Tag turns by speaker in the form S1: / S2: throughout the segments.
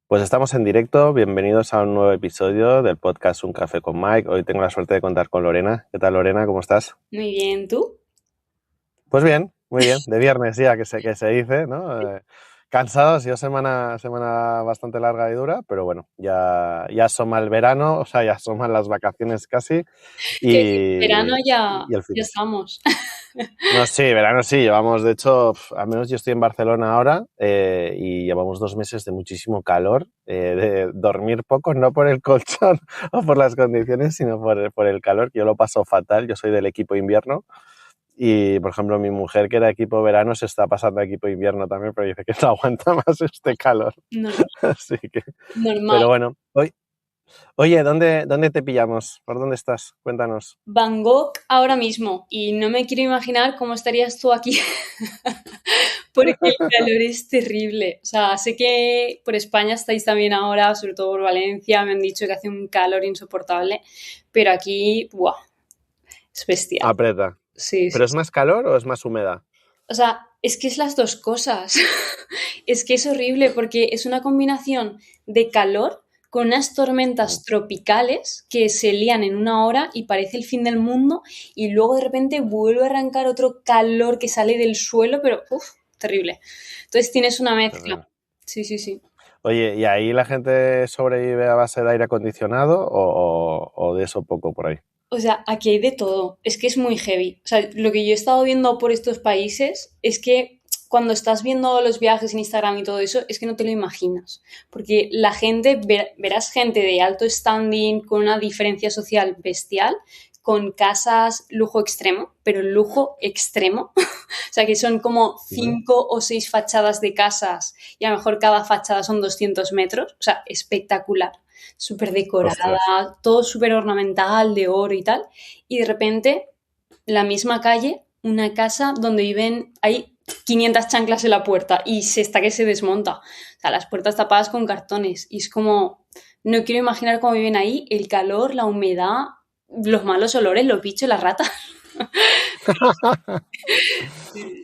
S1: Pues estamos en directo, bienvenidos a un nuevo episodio del podcast Un Café con Mike. Hoy tengo la suerte de contar con Lorena. ¿Qué tal, Lorena? ¿Cómo estás?
S2: Muy bien, ¿tú?
S1: Pues bien, muy bien. De viernes ya, que se dice, ¿no? Cansado, ha sido semana bastante larga y dura, pero bueno, ya asoma el verano, o sea, ya asoman las vacaciones casi
S2: Que verano
S1: y,
S2: ya,
S1: y el fin
S2: ya
S1: de semana.
S2: estamos.
S1: No, sí, verano sí, llevamos, de hecho, al menos yo estoy en Barcelona ahora y llevamos 2 meses de muchísimo calor, de dormir poco, no por el colchón o por las condiciones, sino por el calor, que yo lo paso fatal, yo soy del equipo invierno y, por ejemplo, mi mujer que era equipo verano se está pasando a equipo invierno también, pero dice que no aguanta más este calor,
S2: Normal.
S1: así que,
S2: Normal.
S1: pero bueno, oye, ¿dónde te pillamos? ¿Por dónde estás? Cuéntanos.
S2: Bangkok ahora mismo y no me quiero imaginar cómo estarías tú aquí porque el calor es terrible. O sea, sé que por España estáis también ahora, sobre todo por Valencia, me han dicho que hace un calor insoportable, pero aquí, ¡buah! Es bestial.
S1: Aprieta.
S2: Sí, sí,
S1: ¿Pero es
S2: sí.
S1: más calor o es más húmeda?
S2: O sea, es que es las dos cosas. Es que es horrible porque es una combinación de calor con unas tormentas tropicales que se lían en una hora y parece el fin del mundo y luego de repente vuelve a arrancar otro calor que sale del suelo, pero uff, terrible. Entonces tienes una mezcla.
S1: Terrible.
S2: Sí, sí, sí.
S1: Oye, ¿y ahí la gente sobrevive a base de aire acondicionado o de eso poco por ahí?
S2: O sea, aquí hay de todo. Es que es muy heavy. O sea, lo que yo he estado viendo por estos países es que cuando estás viendo los viajes en Instagram y todo eso, es que no te lo imaginas. Porque la gente, verás gente de alto standing, con una diferencia social bestial, con casas lujo extremo, pero lujo extremo. O sea, que son como
S1: ¿Vale?
S2: 5 o 6 fachadas de casas y a lo mejor cada fachada son 200 metros. O sea, espectacular, súper decorada,
S1: Ostras.
S2: todo súper ornamental, de oro y tal. Y de repente, la misma calle, una casa donde viven, hay 500 chanclas en la puerta y se está que se desmonta. O sea, las puertas tapadas con cartones. Y es como, no quiero imaginar cómo viven ahí, el calor, la humedad, los malos olores, los bichos, las ratas.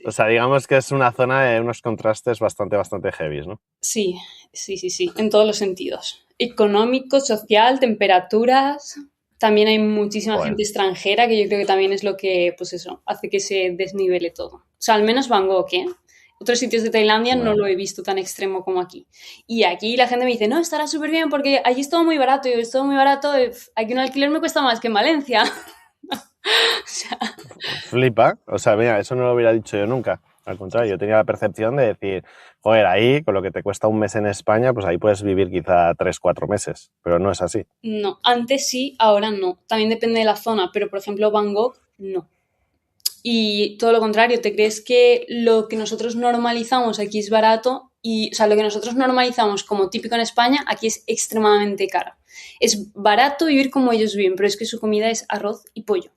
S1: O sea, digamos que es una zona de unos contrastes bastante heavy, ¿no?
S2: Sí, sí, sí, sí, en todos los sentidos. Económico, social, temperaturas. También hay muchísima
S1: Joder.
S2: gente extranjera, que yo creo que también es lo que, pues eso, hace que se desnivele todo. O sea, al menos Bangkok, ¿eh? Otros sitios de Tailandia no lo
S1: Bueno.
S2: he visto tan extremo como aquí. Y aquí la gente me dice, no, estará súper bien porque allí es todo muy barato. Y es todo muy barato, aquí un alquiler me cuesta más que en Valencia. O sea,
S1: Flipa. O sea, mira, eso no lo hubiera dicho yo nunca. Al contrario, yo tenía la percepción de decir, joder, ahí, con lo que te cuesta un mes en España, pues ahí puedes vivir quizá 3, 4 meses. Pero no es así.
S2: no, antes sí, ahora no. También depende de la zona, pero por ejemplo Bangkok, no. Y todo lo contrario, ¿te crees que lo que nosotros normalizamos aquí es barato? Y, o sea, lo que nosotros normalizamos como típico en España, aquí es extremadamente caro. Es barato vivir como ellos viven, pero es que su comida es arroz y pollo.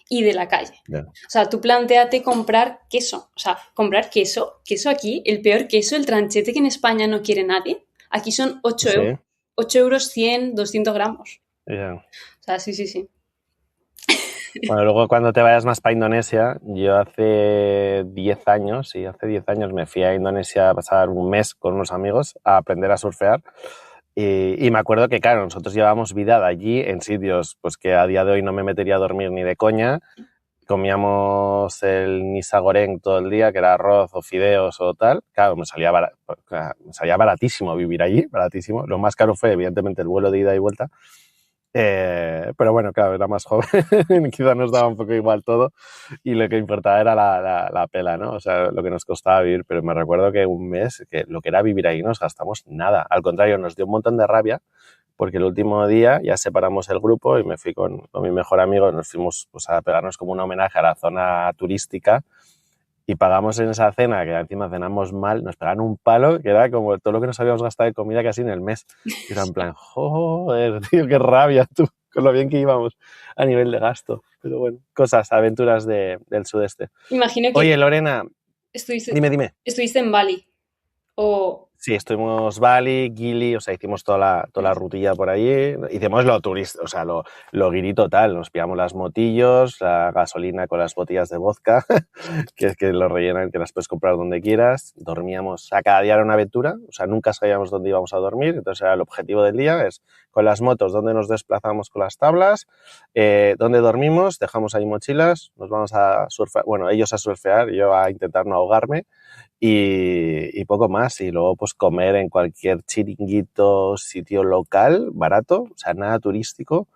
S2: Y de la calle.
S1: Ya.
S2: O sea, tú planteate comprar queso. O sea, comprar queso. Queso aquí, el peor queso, el tranchete que en España no quiere nadie. Aquí son 8 euros.
S1: Sí.
S2: 8 euros 100, 200 gramos.
S1: Ya.
S2: O sea, sí, sí, sí.
S1: Bueno, luego cuando te vayas más para Indonesia, yo hace 10 años, sí, hace 10 años me fui a Indonesia a pasar un mes con unos amigos a aprender a surfear y me acuerdo que, claro, nosotros llevábamos vida de allí en sitios pues que a día de hoy no me metería a dormir ni de coña. Comíamos el nisa goreng todo el día, que era arroz o fideos o tal. Claro, me salía baratísimo vivir allí, baratísimo. Lo más caro fue, evidentemente, el vuelo de ida y vuelta. Pero bueno, claro, era más joven, quizá nos daba un poco igual todo y lo que importaba era la pela, ¿no? O sea, lo que nos costaba vivir, pero me recuerdo que un mes, que lo que era vivir ahí, nos gastamos nada. Al contrario, nos dio un montón de rabia porque el último día ya separamos el grupo y me fui con mi mejor amigo, nos fuimos pues, a pegarnos como un homenaje a la zona turística y pagamos en esa cena, que encima cenamos mal, nos pegaron un palo que era como todo lo que nos habíamos gastado de comida casi en el mes. Y era en plan, joder, tío, qué rabia tú, con lo bien que íbamos a nivel de gasto. Pero bueno, cosas, aventuras del sudeste.
S2: Imagino que
S1: Oye, Lorena,
S2: estuviste,
S1: dime.
S2: estuviste en Bali. O.
S1: Sí, estuvimos Bali, Gili, o sea, hicimos toda la rutilla por allí. Hicimos lo turista, o sea, lo guiri total. Nos pillamos las motillos, la gasolina con las botellas de vodka, que es que lo rellenan, que las puedes comprar donde quieras. Dormíamos, a cada día era una aventura, o sea, nunca sabíamos dónde íbamos a dormir. Entonces, era el objetivo del día es con las motos, dónde nos desplazamos con las tablas, dónde dormimos, dejamos ahí mochilas, nos vamos a surfear, bueno, ellos a surfear, yo a intentar no ahogarme. Y poco más. Y luego pues comer en cualquier chiringuito, sitio local, barato, o sea, nada turístico.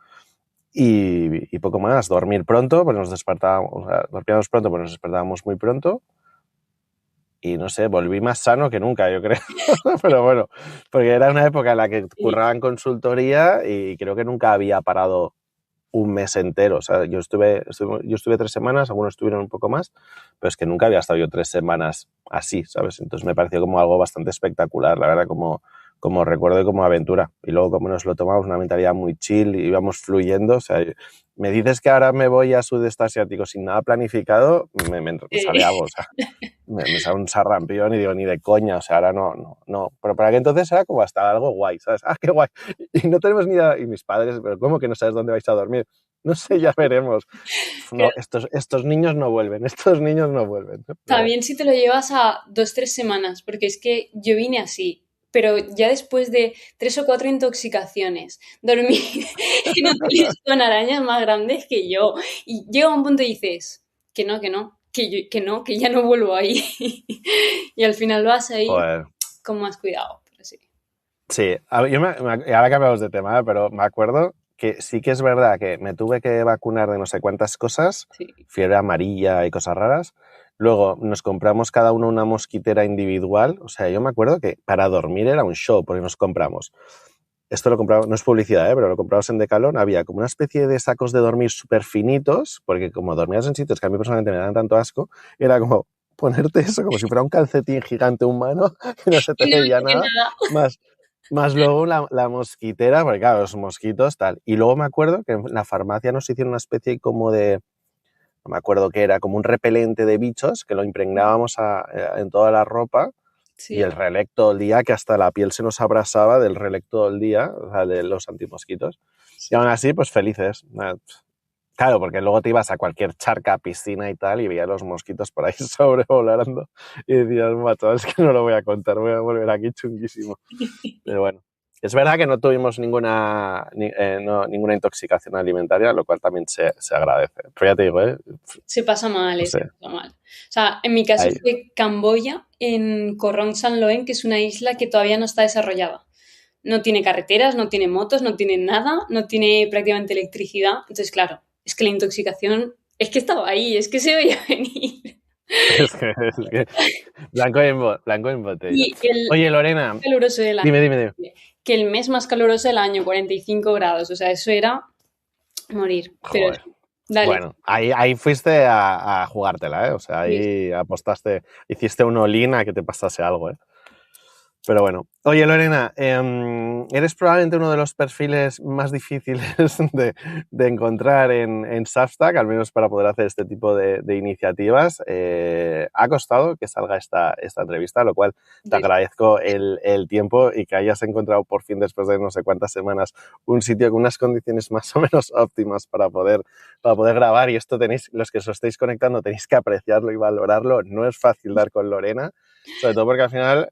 S1: Y poco más. Dormir pronto, pues nos despertábamos, o sea, dormíamos pronto, pues nos despertábamos muy pronto. Y no sé, volví más sano que nunca, yo creo. Pero bueno, porque era una época en la que curraba en consultoría y creo que nunca había parado un mes entero. O sea, yo estuve 3 semanas, algunos estuvieron un poco más, pero es que nunca había estado yo 3 semanas así, ¿sabes? Entonces me pareció como algo bastante espectacular, la verdad, como recuerdo y como aventura. Y luego como nos lo tomamos, una mentalidad muy chill, íbamos fluyendo. O sea, me dices que ahora me voy a sudeste asiático sin nada planificado, me sale algo, o sea, me sale un sarrampión y digo, ni de coña, o sea, ahora no. Pero para aquel entonces era como hasta algo guay, ¿sabes? ¡Ah, qué guay! Y no tenemos ni idea, y mis padres, pero ¿cómo que no sabes dónde vais a dormir? No sé, ya veremos. No, estos niños no vuelven, estos niños no vuelven. Pero bueno.
S2: También si te lo llevas a 2, 3 semanas, porque es que yo vine así, pero ya después de 3 o 4 intoxicaciones, dormí en hoteles con arañas más grandes que yo, y llega un punto y dices, que ya no vuelvo ahí. Y al final vas ahí
S1: Joder.
S2: con más cuidado, pero sí.
S1: Sí, ahora cambiamos de tema, pero me acuerdo que sí que es verdad que me tuve que vacunar de no sé cuántas cosas,
S2: Sí.
S1: fiebre amarilla y cosas raras. Luego nos compramos cada uno una mosquitera individual. O sea, yo me acuerdo que para dormir era un show, porque nos compramos. Esto lo compramos, no es publicidad, pero lo compramos en Decathlon. Había como una especie de sacos de dormir súper finitos, porque como dormías en sitios que a mí personalmente me dan tanto asco, era como ponerte eso como si fuera un calcetín gigante humano y no se te
S2: Y no
S1: veía
S2: hice
S1: nada,
S2: nada.
S1: más luego la mosquitera, porque claro, los mosquitos, tal. Y luego me acuerdo que en la farmacia nos hicieron una especie como de, no me acuerdo qué era, como un repelente de bichos que lo impregnábamos en toda la ropa y el
S2: Sí.
S1: relec todo el día, que hasta la piel se nos abrasaba del relec todo el día, o sea, de los antimosquitos. Y aún
S2: Sí.
S1: así, pues felices. Claro, porque luego te ibas a cualquier charca, piscina y tal, y veías los mosquitos por ahí sobrevolando y decías, macho, es que no lo voy a contar, voy a volver aquí chunguísimo. Pero bueno, es verdad que no tuvimos ninguna intoxicación alimentaria, lo cual también se agradece. Pero ya te digo,
S2: Se pasa mal,
S1: no
S2: se
S1: sé,
S2: pasa mal. O sea, en mi caso
S1: ahí,
S2: fue Camboya, en Korong Sanloen, que es una isla que todavía no está desarrollada. No tiene carreteras, no tiene motos, no tiene nada, no tiene prácticamente electricidad. Entonces, claro, es que la intoxicación, es que estaba ahí, es que se veía venir.
S1: es que blanco en botella.
S2: Y el
S1: Oye, Lorena,
S2: caluroso del año,
S1: dime.
S2: que el mes más caluroso del año, 45 grados. O sea, eso era morir. Pero
S1: Joder.
S2: dale.
S1: Bueno, ahí fuiste a jugártela, ¿eh? O sea,
S2: Sí.
S1: ahí apostaste, hiciste un all-in a que te pasase algo, ¿eh? Pero bueno. Oye, Lorena, eres probablemente uno de los perfiles más difíciles de encontrar en Substack, al menos para poder hacer este tipo de iniciativas. Ha costado que salga esta entrevista, lo cual te agradezco el tiempo y que hayas encontrado por fin, después de no sé cuántas semanas, un sitio con unas condiciones más o menos óptimas para poder grabar. Y esto tenéis, los que os estáis conectando, tenéis que apreciarlo y valorarlo. No es fácil dar con Lorena, sobre todo porque al final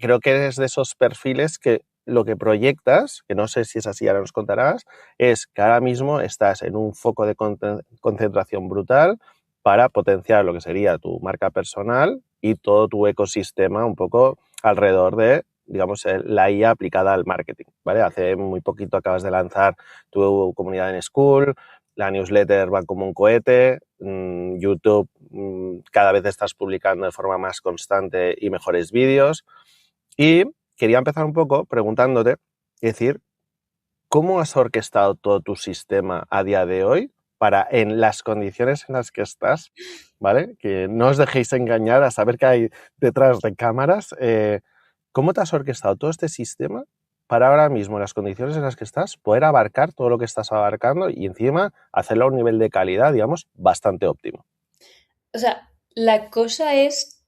S1: creo que eres de esos perfiles que lo que proyectas, que no sé si es así, ahora nos contarás, es que ahora mismo estás en un foco de concentración brutal para potenciar lo que sería tu marca personal y todo tu ecosistema un poco alrededor de, digamos, la IA aplicada al marketing, ¿vale? Hace muy poquito acabas de lanzar tu comunidad en School, la newsletter va como un cohete, YouTube cada vez estás publicando de forma más constante y mejores vídeos. Y quería empezar un poco preguntándote, es decir, ¿cómo has orquestado todo tu sistema a día de hoy para, en las condiciones en las que estás, ¿vale? Que no os dejéis engañar a saber qué hay detrás de cámaras. ¿Cómo te has orquestado todo este sistema para ahora mismo, en las condiciones en las que estás, poder abarcar todo lo que estás abarcando y encima hacerlo a un nivel de calidad, digamos, bastante óptimo?
S2: O sea, la cosa es,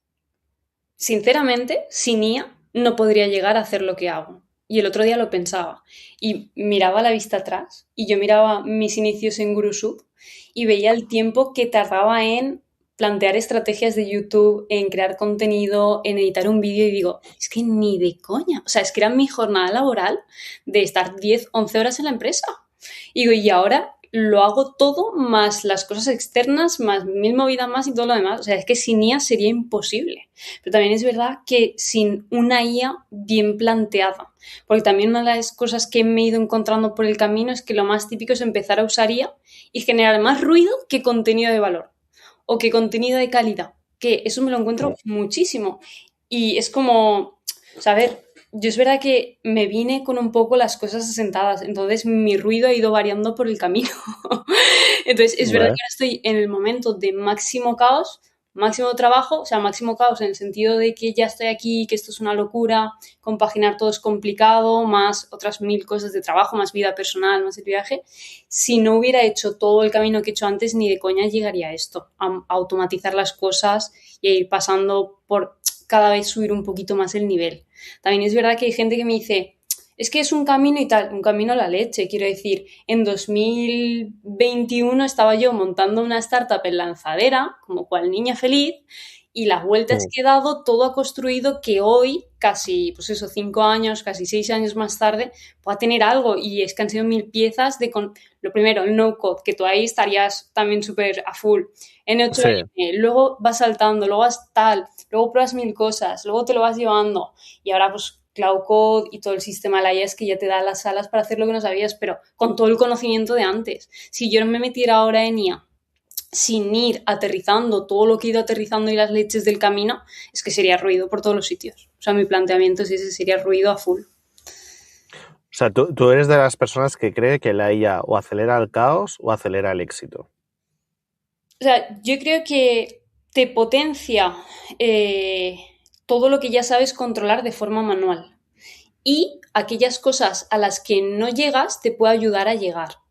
S2: sinceramente, sin IA. no podría llegar a hacer lo que hago. Y el otro día lo pensaba y miraba la vista atrás y yo miraba mis inicios en GuruShoot y veía el tiempo que tardaba en plantear estrategias de YouTube, en crear contenido, en editar un vídeo y digo, es que ni de coña. O sea, es que era mi jornada laboral de estar 10 11 horas en la empresa. Y digo, y ahora lo hago todo más las cosas externas, más mil movidas más y todo lo demás. O sea, es que sin IA sería imposible. Pero también es verdad que sin una IA bien planteada. Porque también una de las cosas que me he ido encontrando por el camino es que lo más típico es empezar a usar IA y generar más ruido que contenido de valor o que contenido de calidad. Que eso me lo encuentro muchísimo. Y es como, o sea, a ver, yo es verdad que me vine con un poco las cosas asentadas, entonces mi ruido ha ido variando por el camino. Entonces es verdad
S1: Vale.
S2: que ahora estoy en el momento de máximo caos, máximo trabajo, o sea, máximo caos en el sentido de que ya estoy aquí, que esto es una locura, compaginar todo es complicado, más otras mil cosas de trabajo, más vida personal, más el viaje. Si no hubiera hecho todo el camino que he hecho antes, ni de coña llegaría a esto, a automatizar las cosas y a ir pasando por cada vez subir un poquito más el nivel. También es verdad que hay gente que me dice, es que es un camino y tal, un camino a la leche. Quiero decir, en 2021 estaba yo montando una startup en Lanzadera, como cual niña feliz, y las vueltas
S1: Mm.
S2: que he dado, todo ha construido que hoy, casi, pues eso, 5 años, casi 6 años más tarde, pueda tener algo. Y es que han sido mil piezas de lo primero, el no code, que tú ahí estarías también súper a full.
S1: Sí.
S2: N8N, luego vas saltando, luego vas tal, luego pruebas mil cosas, luego te lo vas llevando. Y ahora, pues, Cloud Code y todo el sistema de la IA es que ya te da las alas para hacer lo que no sabías, pero con todo el conocimiento de antes. Si yo no me metiera ahora en IA sin ir aterrizando todo lo que he ido aterrizando y las leches del camino, es que sería ruido por todos los sitios. O sea, mi planteamiento es ese, sería ruido a full.
S1: O sea, tú eres de las personas que cree que la IA o acelera el caos o acelera el éxito.
S2: O sea, yo creo que te potencia todo lo que ya sabes controlar de forma manual. Y aquellas cosas a las que no llegas te puede ayudar a llegar.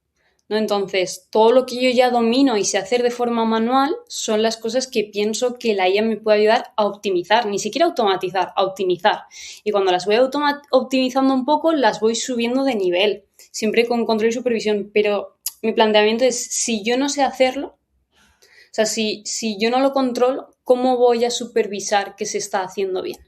S2: ¿No? Entonces, todo lo que yo ya domino y sé hacer de forma manual son las cosas que pienso que la IA me puede ayudar a optimizar, ni siquiera automatizar, a optimizar. Y cuando las voy optimizando un poco, las voy subiendo de nivel, siempre con control y supervisión. Pero mi planteamiento es, si yo no sé hacerlo, o sea, si yo no lo controlo, ¿cómo voy a supervisar que se está haciendo bien?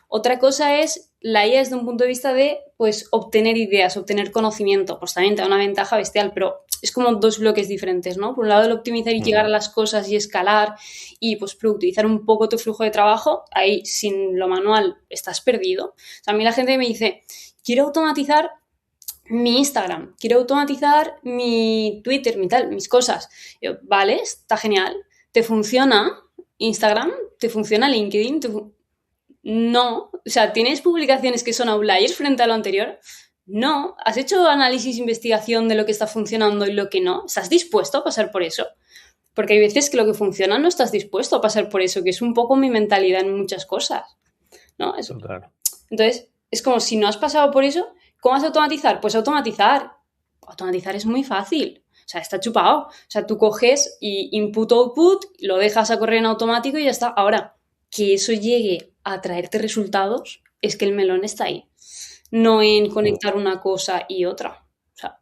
S2: Otra cosa es la IA desde un punto de vista de, pues, obtener ideas, obtener conocimiento. Pues también te da una ventaja bestial, pero es como dos bloques diferentes, ¿no? Por un lado, el optimizar y llegar a las cosas y escalar y, pues, productivizar un poco tu flujo de trabajo. Ahí, sin lo manual, estás perdido. O sea, a mí la gente me dice, quiero automatizar mi Instagram, quiero automatizar mi Twitter, mi tal, mis cosas. Yo, vale, está genial. ¿Te funciona Instagram? ¿Te funciona LinkedIn? No. O sea, ¿tienes publicaciones que son outliers frente a lo anterior? No. ¿Has hecho análisis e investigación de lo que está funcionando y lo que no? ¿Estás dispuesto a pasar por eso? Porque hay veces que lo que funciona no estás dispuesto a pasar por eso, que es un poco mi mentalidad en muchas cosas, ¿no?
S1: Total.
S2: Entonces, es como si no has pasado por eso, ¿cómo vas a automatizar? Pues automatizar. Automatizar es muy fácil. O sea, está chupado. O sea, tú coges y input-output, lo dejas a correr en automático y ya está. Ahora, que eso llegue a traerte resultados, es que el melón está ahí. No en conectar una cosa y otra. O sea,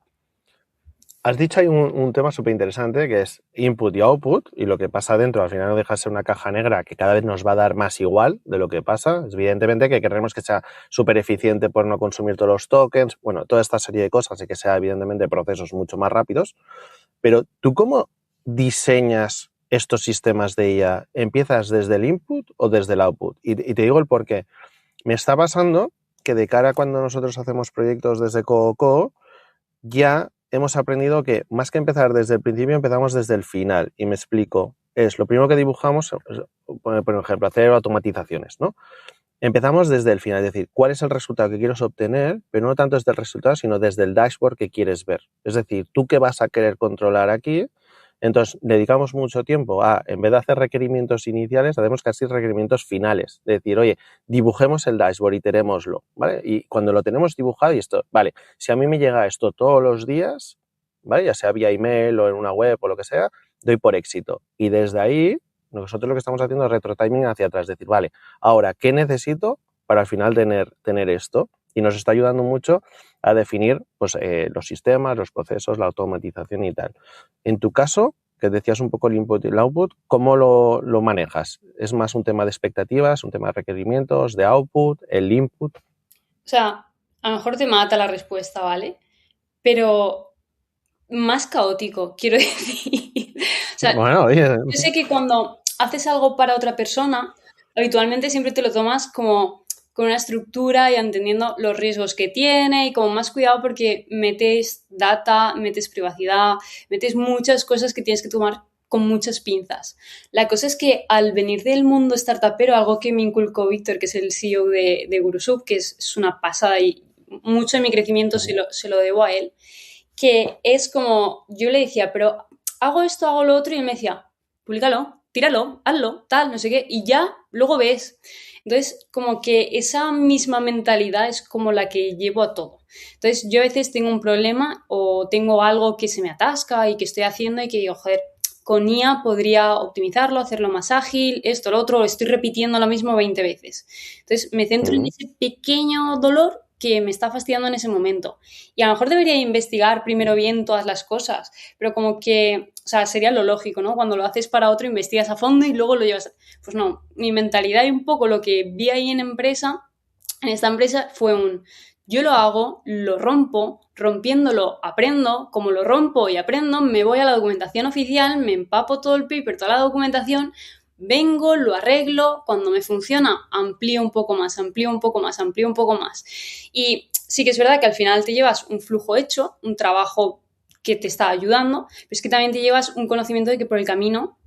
S1: Has dicho ahí un tema súper interesante que es input y output, y lo que pasa dentro al final no deja de ser una caja negra que cada vez nos va a dar más igual de lo que pasa. Es evidentemente que queremos que sea súper eficiente por no consumir todos los tokens, bueno, toda esta serie de cosas y que sea evidentemente procesos mucho más rápidos. Pero ¿tú cómo diseñas estos sistemas de IA? ¿Empiezas desde el input o desde el output? Y te digo el por qué. Me está pasando que de cara a cuando nosotros hacemos proyectos desde Coco, ya hemos aprendido que más que empezar desde el principio, empezamos desde el final. Y me explico. Es lo primero que dibujamos, por ejemplo, hacer automatizaciones, ¿no? Empezamos desde el final, es decir, cuál es el resultado que quieres obtener, pero no tanto desde el resultado, sino desde el dashboard que quieres ver. Es decir, tú qué vas a querer controlar aquí. Entonces, dedicamos mucho tiempo a, en vez de hacer requerimientos iniciales, hacemos casi requerimientos finales. Es decir, oye, dibujemos el dashboard y tenémoslo, ¿vale? Y cuando lo tenemos dibujado y esto, vale, si a mí me llega esto todos los días, ¿vale? Ya sea vía email o en una web o lo que sea, doy por éxito. Y desde ahí, nosotros lo que estamos haciendo es retrotiming hacia atrás. Es decir, vale, ahora, ¿qué necesito para al final tener esto. Y nos está ayudando mucho a definir pues, los sistemas, los procesos, la automatización y tal. En tu caso, que decías un poco el input y el output, ¿cómo lo manejas? ¿Es más un tema de expectativas, un tema de requerimientos, de output, el input?
S2: O sea, a lo mejor te mata la respuesta, ¿vale? Pero más caótico, quiero decir. O sea,
S1: Bueno, oye,
S2: yo sé que cuando haces algo para otra persona, habitualmente siempre te lo tomas como con una estructura y entendiendo los riesgos que tiene y como más cuidado porque metes data, metes privacidad, metes muchas cosas que tienes que tomar con muchas pinzas. La cosa es que al venir del mundo startupero, algo que me inculcó Víctor, que es el CEO de Gurusub, que es una pasada y mucho de mi crecimiento se lo debo a él, que es como, yo le decía, pero hago esto, hago lo otro, y él me decía, públicalo, tíralo, hazlo, tal, no sé qué, y ya, luego ves. Entonces, como que esa misma mentalidad es como la que llevo a todo. Entonces, yo a veces tengo un problema o tengo algo que se me atasca y que estoy haciendo y que digo, joder, con IA podría optimizarlo, hacerlo más ágil, esto, lo otro, estoy repitiendo lo mismo 20 veces. Entonces, me centro en ese pequeño dolor que me está fastidiando en ese momento. Y a lo mejor debería investigar primero bien todas las cosas, pero como que, o sea, sería lo lógico, ¿no? Cuando lo haces para otro, investigas a fondo y luego lo llevas. Pues no, mi mentalidad y un poco lo que vi ahí en esta empresa fue yo lo hago, lo rompo, rompiéndolo aprendo, como lo rompo y aprendo, me voy a la documentación oficial, me empapo todo el paper, toda la documentación, vengo, lo arreglo, cuando me funciona, amplío un poco más, amplío un poco más, amplío un poco más. Y sí que es verdad que al final te llevas un flujo hecho, un trabajo que te está ayudando, pero es que también te llevas un conocimiento de que por el camino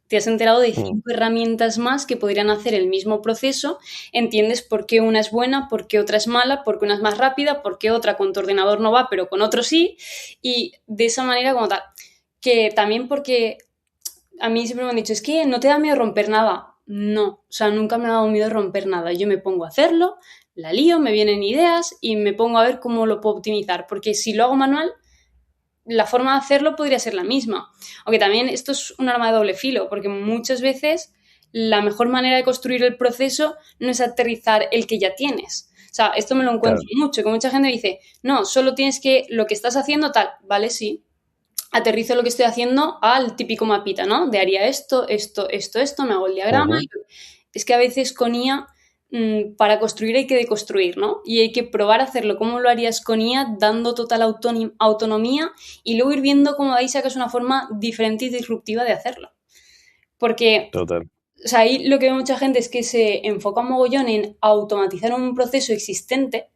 S2: te has enterado de 5 herramientas más que podrían hacer el mismo proceso, entiendes por qué una es buena, por qué otra es mala, por qué una es más rápida, por qué otra con tu ordenador no va, pero con otro sí, y de esa manera como tal. Que también porque a mí siempre me han dicho, es que no te da miedo romper nada. No, o sea, nunca me ha dado miedo romper nada. Yo me pongo a hacerlo, la lío, me vienen ideas y me pongo a ver cómo lo puedo optimizar, porque si lo hago manual, la forma de hacerlo podría ser la misma. Aunque también esto es un arma de doble filo, porque muchas veces la mejor manera de construir el proceso no es aterrizar el que ya tienes. O sea, esto me lo encuentro mucho, que mucha gente dice, no, solo tienes que lo que estás haciendo tal, vale, sí. Aterrizo lo que estoy haciendo al típico mapita, ¿no? De haría esto, esto, esto, esto, me hago el diagrama. Es que a veces con IA para construir hay que deconstruir, ¿no? Y hay que probar a hacerlo. ¿Cómo lo harías con IA dando total autonomía y luego ir viendo cómo de ahí sacas una forma diferente y disruptiva de hacerlo? Porque, o sea, ahí lo que ve mucha gente es que se enfoca un mogollón en automatizar un proceso existente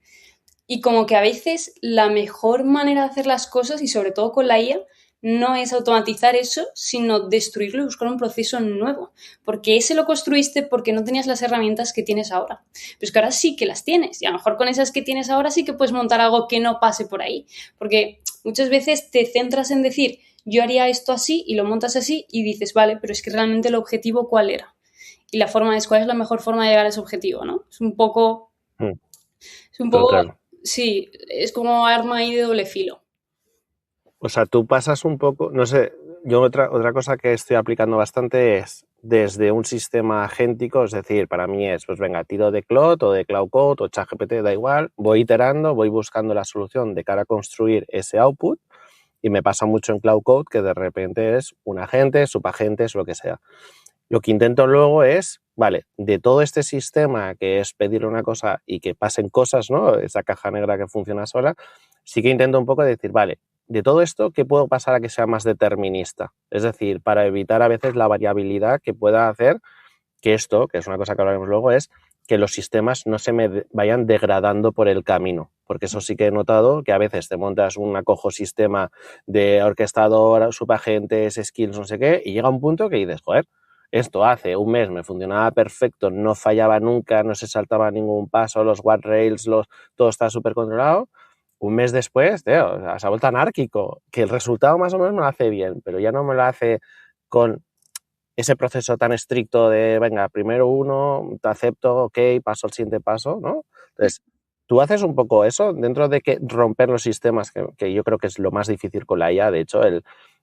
S2: y como que a veces la mejor manera de hacer las cosas, y sobre todo con la IA, no es automatizar eso, sino destruirlo y buscar un proceso nuevo. Porque ese lo construiste porque no tenías las herramientas que tienes ahora. Pero es que ahora sí que las tienes. Y a lo mejor con esas que tienes ahora sí que puedes montar algo que no pase por ahí. Porque muchas veces te centras en decir, yo haría esto así y lo montas así y dices, vale, pero es que realmente el objetivo, ¿cuál era? Y la forma es, ¿cuál es la mejor forma de llegar a ese objetivo, ¿no? Es un poco... Sí, es como arma ahí de doble filo.
S1: O sea, tú pasas un poco, no sé, yo otra cosa que estoy aplicando bastante es desde un sistema agéntico, es decir, para mí es, pues venga, tiro de Claude o de Cloud Code o ChatGPT, da igual, voy iterando, voy buscando la solución de cara a construir ese output y me pasa mucho en Cloud Code que de repente es un agente, subagentes, lo que sea. Lo que intento luego es, vale, de todo este sistema que es pedirle una cosa y que pasen cosas, ¿no? Esa caja negra que funciona sola, sí que intento un poco decir, vale, de todo esto, ¿qué puedo pasar a que sea más determinista? Es decir, para evitar a veces la variabilidad que pueda hacer que esto, que es una cosa que hablaremos luego, es que los sistemas no se me vayan degradando por el camino. Porque eso sí que he notado que a veces te montas un acojo sistema de orquestador, subagentes, skills, no sé qué, y llega un punto que dices, joder, esto hace un mes me funcionaba perfecto, no fallaba nunca, no se saltaba ningún paso, los guardrails, todo está súper controlado. Un mes después, tío, se ha vuelto anárquico, que el resultado más o menos me lo hace bien, pero ya no me lo hace con ese proceso tan estricto de, venga, primero uno, te acepto, ok, paso al siguiente paso, ¿no? Entonces, tú haces un poco eso dentro de que romper los sistemas, que yo creo que es lo más difícil con la IA, de hecho,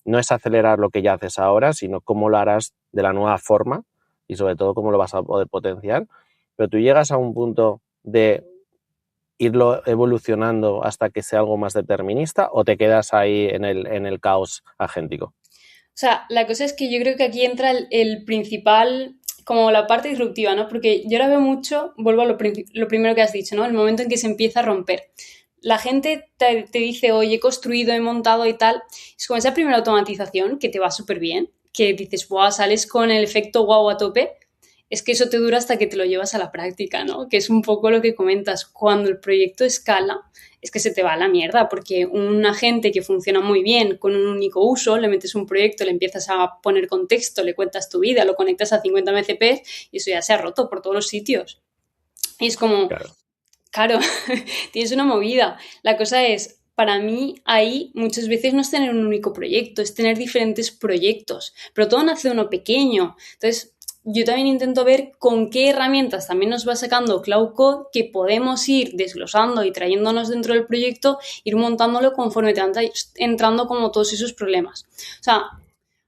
S1: no es acelerar lo que ya haces ahora, sino cómo lo harás de la nueva forma y sobre todo cómo lo vas a poder potenciar. Pero tú llegas a un punto de irlo evolucionando hasta que sea algo más determinista o te quedas ahí en el caos agéntico?
S2: O sea, la cosa es que yo creo que aquí entra el principal, como la parte disruptiva, ¿no? Porque yo ahora veo mucho, vuelvo a lo primero que has dicho, ¿no? El momento en que se empieza a romper. La gente te dice, oye, he construido, he montado y tal. Es como esa primera automatización que te va súper bien, que dices, wow, sales con el efecto wow a tope. Es que eso te dura hasta que te lo llevas a la práctica, ¿no? Que es un poco lo que comentas. Cuando el proyecto escala, es que se te va a la mierda, porque un agente que funciona muy bien con un único uso, le metes un proyecto, le empiezas a poner contexto, le cuentas tu vida, lo conectas a 50 MCPs y eso ya se ha roto por todos los sitios. Y es como, claro, tienes una movida. La cosa es, para mí, ahí muchas veces no es tener un único proyecto, es tener diferentes proyectos, pero todo nace de uno pequeño. Entonces, yo también intento ver con qué herramientas también nos va sacando Cloud Code que podemos ir desglosando y trayéndonos dentro del proyecto, ir montándolo conforme te van entrando como todos esos problemas. O sea,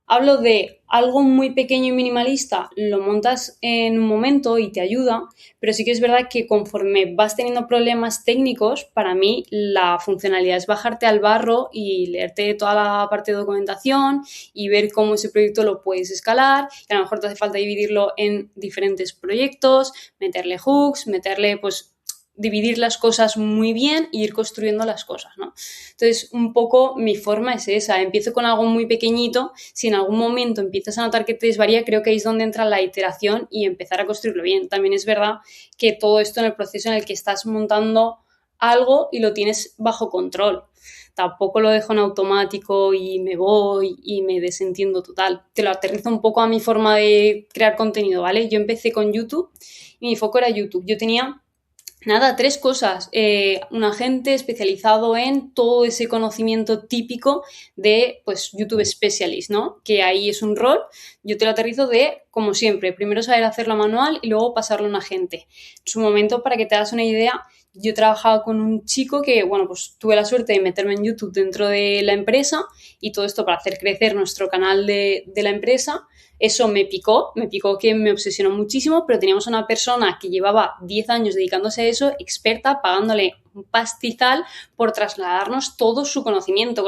S2: hablo de algo muy pequeño y minimalista, lo montas en un momento y te ayuda, pero sí que es verdad que conforme vas teniendo problemas técnicos, para mí la funcionalidad es bajarte al barro y leerte toda la parte de documentación y ver cómo ese proyecto lo puedes escalar, y a lo mejor te hace falta dividirlo en diferentes proyectos, meterle hooks, meterle pues dividir las cosas muy bien e ir construyendo las cosas, ¿no? Entonces, un poco mi forma es esa. Empiezo con algo muy pequeñito. Si en algún momento empiezas a notar que te desvaría, creo que ahí es donde entra la iteración y empezar a construirlo bien. También es verdad que todo esto en el proceso en el que estás montando algo y lo tienes bajo control. Tampoco lo dejo en automático y me voy y me desentiendo total. Te lo aterrizo un poco a mi forma de crear contenido, ¿vale? Yo empecé con YouTube y mi foco era YouTube. Yo tenía nada, tres cosas. Un agente especializado en todo ese conocimiento típico de, pues, YouTube Specialist, ¿no? Que ahí es un rol. Yo te lo aterrizo de, como siempre, primero saber hacerlo manual y luego pasarlo a un agente. En su momento, para que te hagas una idea, yo trabajaba con un chico que, bueno, pues tuve la suerte de meterme en YouTube dentro de la empresa y todo esto para hacer crecer nuestro canal de la empresa. Eso me picó que me obsesionó muchísimo, pero teníamos una persona que llevaba 10 años dedicándose a eso, experta, pagándole un pastizal por trasladarnos todo su conocimiento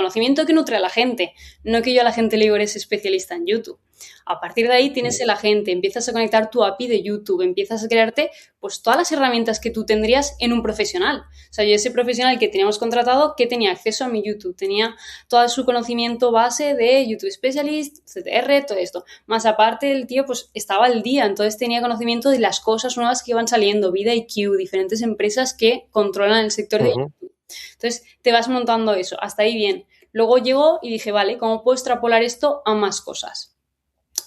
S2: que nutre a la gente, no que yo a la gente le digo eres especialista en YouTube. A partir de ahí tienes el agente, empiezas a conectar tu API de YouTube, empiezas a crearte pues todas las herramientas que tú tendrías en un profesional. O sea, yo ese profesional que teníamos contratado, que tenía acceso a mi YouTube, tenía todo su conocimiento base de YouTube Specialist, CTR, todo esto. Más aparte, el tío pues estaba al día, entonces tenía conocimiento de las cosas nuevas que iban saliendo, VidIQ, diferentes empresas que controlan el sector de YouTube. Entonces, te vas montando eso, hasta ahí bien. Luego llegó y dije, vale, ¿cómo puedo extrapolar esto a más cosas?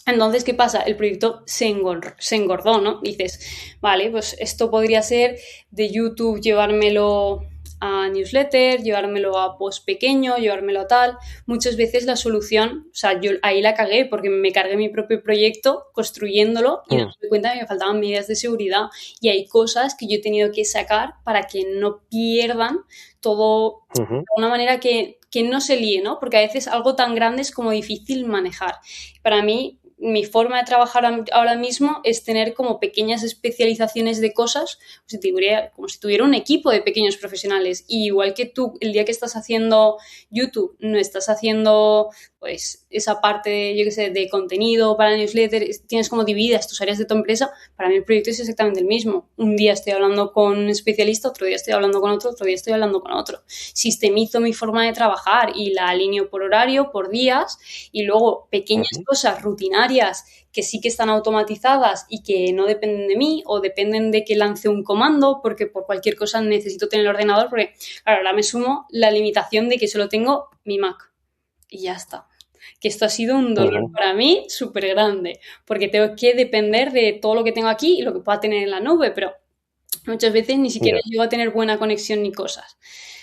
S2: Entonces, ¿qué pasa? El proyecto se engordó, ¿no? Dices, vale, pues esto podría ser de YouTube llevármelo a newsletter, llevármelo a post pequeño, llevármelo a tal. Muchas veces la solución, o sea, yo ahí la cagué porque me cargué mi propio proyecto construyéndolo y no me di cuenta que me faltaban medidas de seguridad y hay cosas que yo he tenido que sacar para que no pierdan todo de una manera que no se líe, ¿no? Porque a veces algo tan grande es como difícil manejar. Para mí, mi forma de trabajar ahora mismo es tener como pequeñas especializaciones de cosas, como si tuviera un equipo de pequeños profesionales. Y igual que tú, el día que estás haciendo YouTube, no estás haciendo pues esa parte de, yo qué sé, de contenido para newsletter, tienes como divididas tus áreas de tu empresa. Para mí el proyecto es exactamente el mismo. Un día estoy hablando con un especialista, otro día estoy hablando con otro día estoy hablando con otro. Sistemizo mi forma de trabajar y la alineo por horario, por días, y luego pequeñas cosas rutinarias que sí que están automatizadas y que no dependen de mí o dependen de que lance un comando porque por cualquier cosa necesito tener el ordenador porque, claro, ahora me sumo la limitación de que solo tengo mi Mac y ya está. Que esto ha sido un dolor para mí súper grande porque tengo que depender de todo lo que tengo aquí y lo que pueda tener en la nube, pero muchas veces ni siquiera llego a tener buena conexión ni cosas.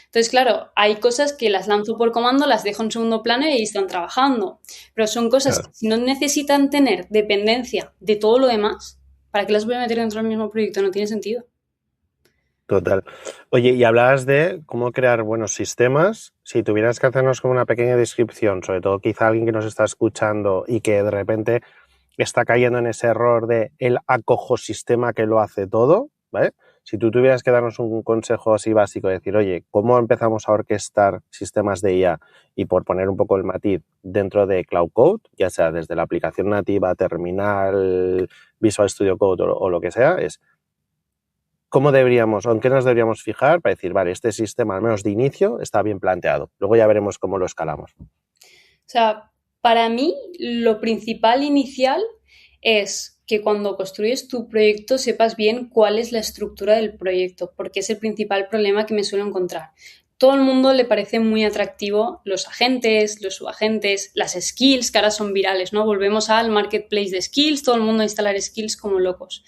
S2: Entonces, claro, hay cosas que las lanzo por comando, las dejo en segundo plano y ahí están trabajando. Pero son cosas que si no necesitan tener dependencia de todo lo demás, ¿para qué las voy a meter dentro del mismo proyecto? No tiene sentido.
S1: Total. Oye, y hablabas de cómo crear buenos sistemas. Si tuvieras que hacernos como una pequeña descripción, sobre todo quizá alguien que nos está escuchando y que de repente está cayendo en ese error de el acojosistema que lo hace todo, ¿vale? Si tú tuvieras que darnos un consejo así básico, decir, oye, ¿cómo empezamos a orquestar sistemas de IA? Y por poner un poco el matiz dentro de Cloud Code, ya sea desde la aplicación nativa, terminal, Visual Studio Code o lo que sea, es ¿cómo deberíamos o en qué nos deberíamos fijar para decir, vale, este sistema, al menos de inicio, está bien planteado? Luego ya veremos cómo lo escalamos.
S2: O sea, para mí lo principal inicial es que cuando construyes tu proyecto sepas bien cuál es la estructura del proyecto, porque es el principal problema que me suelo encontrar. Todo el mundo le parece muy atractivo los agentes, los subagentes, las skills que ahora son virales, ¿no? Volvemos al marketplace de skills, todo el mundo a instalar skills como locos.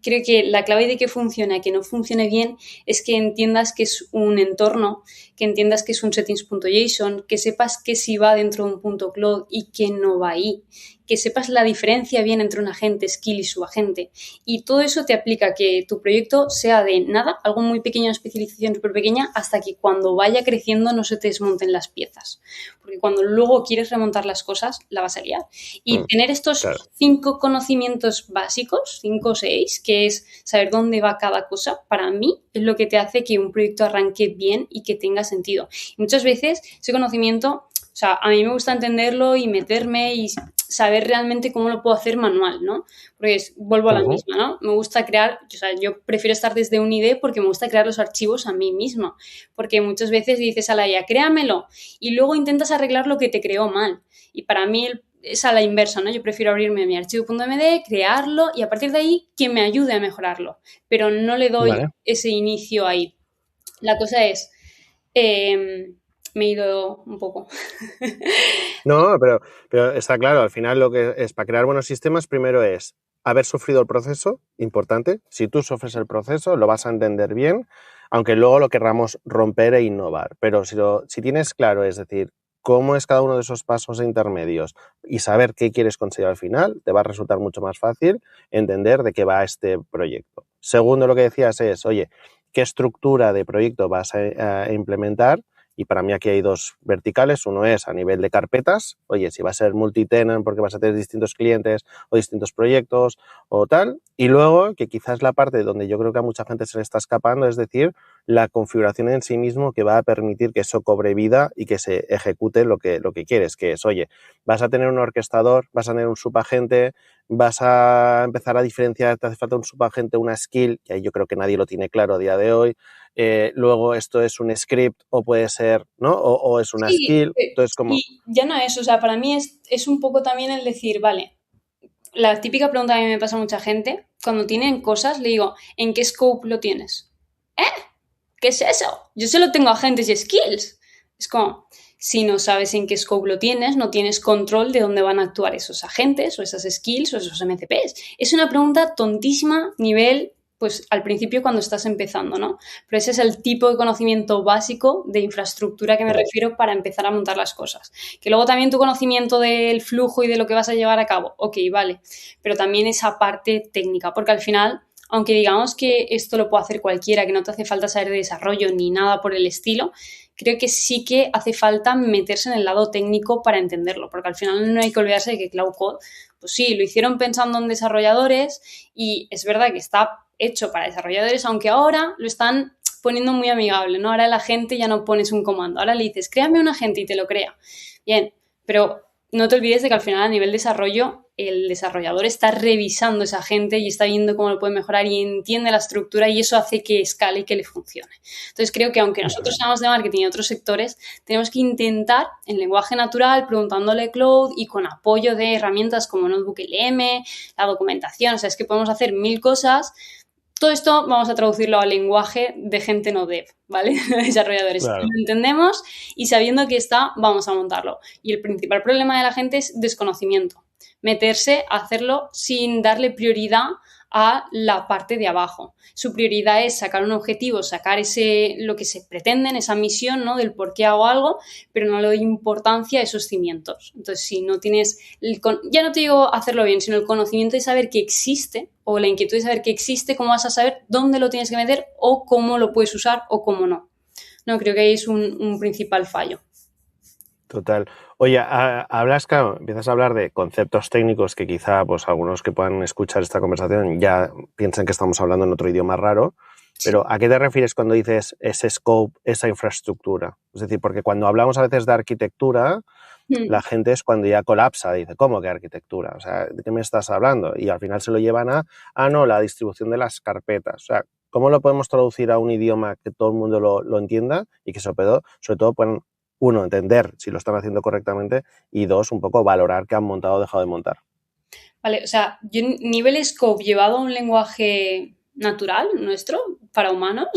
S2: Creo que la clave de que funcione y que no funcione bien es que entiendas que es un entorno, que entiendas que es un settings.json, que sepas que sí va dentro de un punto cloud y que no va ahí, que sepas la diferencia bien entre un agente skill y subagente. Y todo eso te aplica a que tu proyecto sea de nada, algo muy pequeño, una especialización súper pequeña, hasta que cuando vaya creciendo no se te desmonten las piezas. Porque cuando luego quieres remontar las cosas, la vas a liar. Y tener estos 5 conocimientos básicos, 5 o 6, que es saber dónde va cada cosa, para mí es lo que te hace que un proyecto arranque bien y que tenga sentido. Y muchas veces ese conocimiento, o sea, a mí me gusta entenderlo y meterme y saber realmente cómo lo puedo hacer manual, ¿no? Porque vuelvo a la misma, ¿no? Me gusta crear, o sea, yo prefiero estar desde un IDE porque me gusta crear los archivos a mí misma, porque muchas veces dices a la IA, créamelo, y luego intentas arreglar lo que te creó mal. Y para mí es a la inversa, ¿no? Yo prefiero abrirme mi archivo.md, crearlo y a partir de ahí que me ayude a mejorarlo, pero no le doy ese inicio ahí. La cosa es, me he ido un poco.
S1: No, pero está claro, al final lo que es para crear buenos sistemas primero es haber sufrido el proceso, importante. Si tú sufres el proceso, lo vas a entender bien, aunque luego lo querramos romper e innovar. Pero si tienes claro, es decir, cómo es cada uno de esos pasos intermedios y saber qué quieres conseguir al final, te va a resultar mucho más fácil entender de qué va este proyecto. Segundo, lo que decías es, oye, ¿qué estructura de proyecto vas a implementar? Y para mí aquí hay 2 verticales. Uno es a nivel de carpetas. Oye, si va a ser multitenant porque vas a tener distintos clientes o distintos proyectos o tal. Y luego, que quizás la parte donde yo creo que a mucha gente se le está escapando, es decir, la configuración en sí mismo que va a permitir que eso cobre vida y que se ejecute lo que quieres, que es, oye, vas a tener un orquestador, vas a tener un subagente, vas a empezar a diferenciar, te hace falta un subagente, una skill, que ahí yo creo que nadie lo tiene claro a día de hoy. Luego esto es un script o puede ser, ¿no? O es una skill. Entonces, como...
S2: Y ya no es, o sea, para mí es un poco también el decir, vale, la típica pregunta que me pasa a mucha gente, cuando tienen cosas, le digo, ¿en qué scope lo tienes? ¿Qué es eso? Yo solo tengo agentes y skills. Es como, si no sabes en qué scope lo tienes, no tienes control de dónde van a actuar esos agentes o esas skills o esos MCPs. Es una pregunta tontísima nivel, pues al principio cuando estás empezando, ¿no? Pero ese es el tipo de conocimiento básico de infraestructura que me refiero para empezar a montar las cosas. Que luego también tu conocimiento del flujo y de lo que vas a llevar a cabo, ok, vale, pero también esa parte técnica, porque al final, aunque digamos que esto lo puede hacer cualquiera, que no te hace falta saber de desarrollo ni nada por el estilo, creo que sí que hace falta meterse en el lado técnico para entenderlo, porque al final no hay que olvidarse de que Cloud Code, pues sí, lo hicieron pensando en desarrolladores y es verdad que está hecho para desarrolladores, aunque ahora lo están poniendo muy amigable, ¿no? Ahora la gente ya no pones un comando, ahora le dices, créame un agente y te lo crea. Bien, pero no te olvides de que al final a nivel desarrollo el desarrollador está revisando esa agente y está viendo cómo lo puede mejorar y entiende la estructura y eso hace que escale y que le funcione. Entonces creo que aunque nosotros seamos de marketing y otros sectores, tenemos que intentar en lenguaje natural, preguntándole Cloud y con apoyo de herramientas como Notebook LM, la documentación, o sea, es que podemos hacer 1000 cosas. Todo esto vamos a traducirlo al lenguaje de gente no dev, ¿vale? Desarrolladores.
S1: Claro.
S2: Lo entendemos y sabiendo que está, vamos a montarlo. Y el principal problema de la gente es desconocimiento. Meterse a hacerlo sin darle prioridad a la parte de abajo. Su prioridad es sacar un objetivo, sacar lo que se pretende, esa misión, ¿no? Del por qué hago algo, pero no le doy importancia a esos cimientos. Entonces, si no tienes, ya no te digo hacerlo bien, sino el conocimiento de saber que existe o la inquietud de saber que existe, cómo vas a saber dónde lo tienes que meter o cómo lo puedes usar o cómo no. No, creo que ahí es un principal fallo.
S1: Total. Oye, claro, empiezas a hablar de conceptos técnicos que quizá pues algunos que puedan escuchar esta conversación ya piensen que estamos hablando en otro idioma raro. Pero ¿a qué te refieres cuando dices ese scope, esa infraestructura? Es decir, porque cuando hablamos a veces de arquitectura, la gente es cuando ya colapsa, dice, ¿cómo que arquitectura? O sea, ¿de qué me estás hablando? Y al final se lo llevan no, la distribución de las carpetas. O sea, ¿cómo lo podemos traducir a un idioma que todo el mundo lo entienda y que sobre todo puedan, uno, entender si lo están haciendo correctamente y dos, un poco valorar qué han montado o dejado de montar?
S2: Vale, o sea, yo nivel scope llevado a un lenguaje natural, nuestro, para humanos,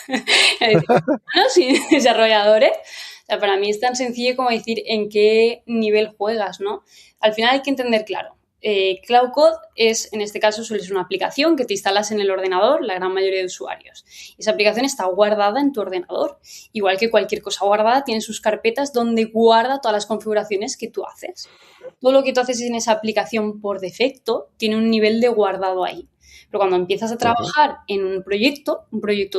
S2: humanos y desarrolladores. O sea, para mí es tan sencillo como decir en qué nivel juegas, ¿no? Al final hay que entender, claro, Cloud Code es, en este caso, suele ser una aplicación que te instalas en el ordenador, la gran mayoría de usuarios. Esa aplicación está guardada en tu ordenador. Igual que cualquier cosa guardada, tiene sus carpetas donde guarda todas las configuraciones que tú haces. Todo lo que tú haces en esa aplicación por defecto tiene un nivel de guardado ahí. Pero cuando empiezas a trabajar en un proyecto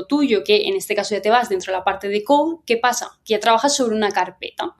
S2: tuyo, que en este caso ya te vas dentro de la parte de code, ¿qué pasa? Que ya trabajas sobre una carpeta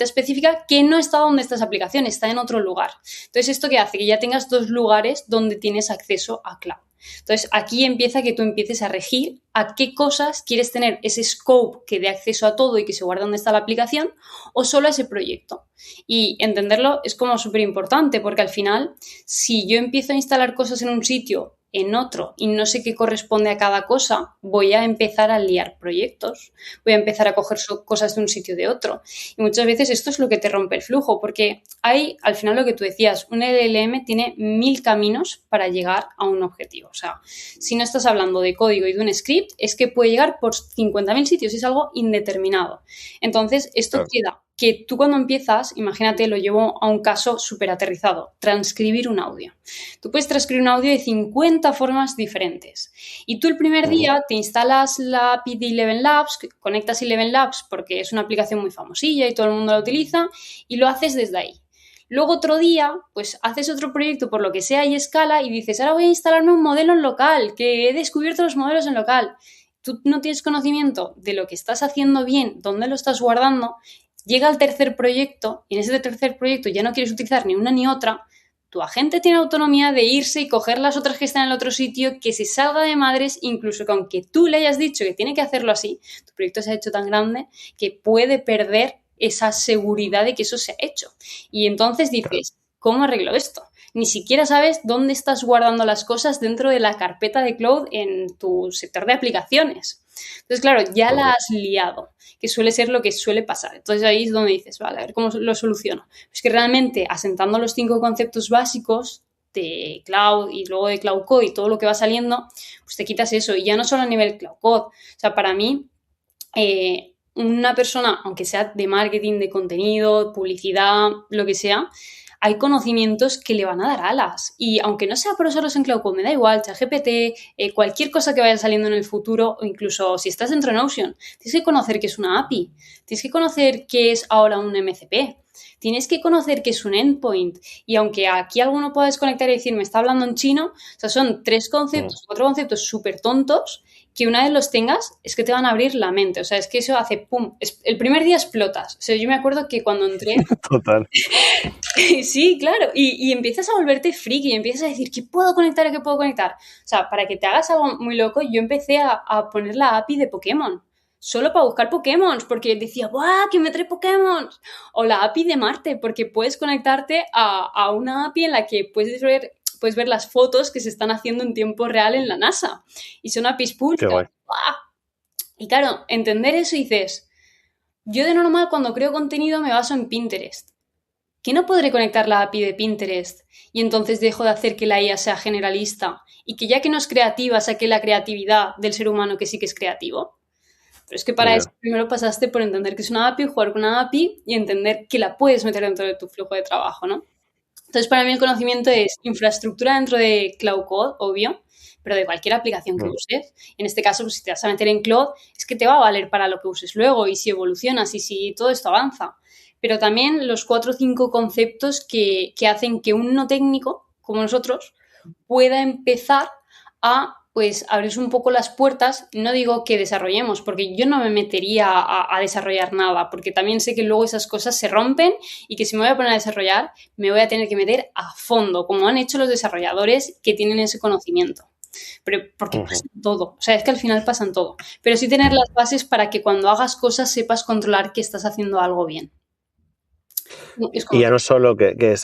S2: específica que no está donde está esa aplicación, está en otro lugar. Entonces, ¿esto qué hace? Que ya tengas dos lugares donde tienes acceso a cloud. Entonces, aquí empieza que tú empieces a regir a qué cosas quieres tener ese scope que dé acceso a todo y que se guarde donde está la aplicación o solo a ese proyecto. Y entenderlo es como súper importante porque al final, si yo empiezo a instalar cosas en un sitio, en otro y no sé qué corresponde a cada cosa, voy a empezar a liar proyectos, voy a empezar a coger cosas de un sitio de otro. Y muchas veces esto es lo que te rompe el flujo porque hay, al final lo que tú decías, un LLM tiene 1000 caminos para llegar a un objetivo. O sea, si no estás hablando de código y de un script, es que puede llegar por 50.000 sitios, es algo indeterminado. Entonces, esto queda que tú cuando empiezas, imagínate, lo llevo a un caso súper aterrizado, transcribir un audio. Tú puedes transcribir un audio de 50 formas diferentes. Y tú el primer día te instalas la API de Eleven Labs, conectas Eleven Labs porque es una aplicación muy famosilla y todo el mundo la utiliza, y lo haces desde ahí. Luego otro día, pues haces otro proyecto por lo que sea y escala y dices, ahora voy a instalarme un modelo en local, que he descubierto los modelos en local. Tú no tienes conocimiento de lo que estás haciendo bien, dónde lo estás guardando. Llega al tercer proyecto y en ese tercer proyecto ya no quieres utilizar ni una ni otra, tu agente tiene autonomía de irse y coger las otras que están en el otro sitio, que se salga de madres, incluso que aunque tú le hayas dicho que tiene que hacerlo así, tu proyecto se ha hecho tan grande que puede perder esa seguridad de que eso se ha hecho. Y entonces dices, ¿cómo arreglo esto? Ni siquiera sabes dónde estás guardando las cosas dentro de la carpeta de cloud en tu sector de aplicaciones. Entonces, claro, ya la has liado, que suele ser lo que suele pasar. Entonces, ahí es donde dices, vale, a ver cómo lo soluciono. Pues que realmente, asentando los 5 conceptos básicos de cloud y luego de cloud code y todo lo que va saliendo, pues te quitas eso. Y ya no solo a nivel cloud code. O sea, para mí, una persona, aunque sea de marketing, de contenido, publicidad, lo que sea, hay conocimientos que le van a dar alas. Y aunque no sea por usarlos en Cloud Code, me da igual, ChatGPT, cualquier cosa que vaya saliendo en el futuro, o incluso si estás dentro de Notion, tienes que conocer qué es una API, tienes que conocer qué es ahora un MCP, tienes que conocer qué es un endpoint. Y aunque aquí alguno pueda desconectar y decir, me está hablando en chino, o sea, son 3 conceptos, 4 conceptos súper tontos que una vez los tengas es que te van a abrir la mente. O sea, es que eso hace pum. El primer día explotas. O sea, yo me acuerdo que cuando entré...
S1: Total.
S2: Sí, claro. Y empiezas a volverte friki y empiezas a decir, ¿qué puedo conectar y qué puedo conectar? O sea, para que te hagas algo muy loco, yo empecé a poner la API de Pokémon. Solo para buscar Pokémon, porque decía, ¡guau! ¡Que me trae Pokémon! O la API de Marte, porque puedes conectarte a una API en la que puedes ver las fotos que se están haciendo en tiempo real en la NASA. Y son APIs públicas.
S1: Qué guay.
S2: Y claro, entender eso dices, yo de normal cuando creo contenido me baso en Pinterest. ¿Que no podré conectar la API de Pinterest y entonces dejo de hacer que la IA sea generalista y que ya que no es creativa saque la creatividad del ser humano que sí que es creativo? Pero es que para eso primero pasaste por entender que es una API, jugar con una API y entender que la puedes meter dentro de tu flujo de trabajo, ¿no? Entonces, para mí el conocimiento es infraestructura dentro de Cloud Code, obvio, pero de cualquier aplicación que uses. En este caso, pues, si te vas a meter en Cloud, es que te va a valer para lo que uses luego y si evolucionas y si todo esto avanza. Pero también los 4 o 5 conceptos que hacen que un no técnico, como nosotros, pueda empezar a pues abrirse un poco las puertas. No digo que desarrollemos, porque yo no me metería a desarrollar nada, porque también sé que luego esas cosas se rompen y que si me voy a poner a desarrollar, me voy a tener que meter a fondo, como han hecho los desarrolladores que tienen ese conocimiento. pero porque pasa en todo, o sea, es que al final pasa en todo, pero sí tener las bases para que cuando hagas cosas sepas controlar que estás haciendo algo bien. Es
S1: Y
S2: como...
S1: ya no solo que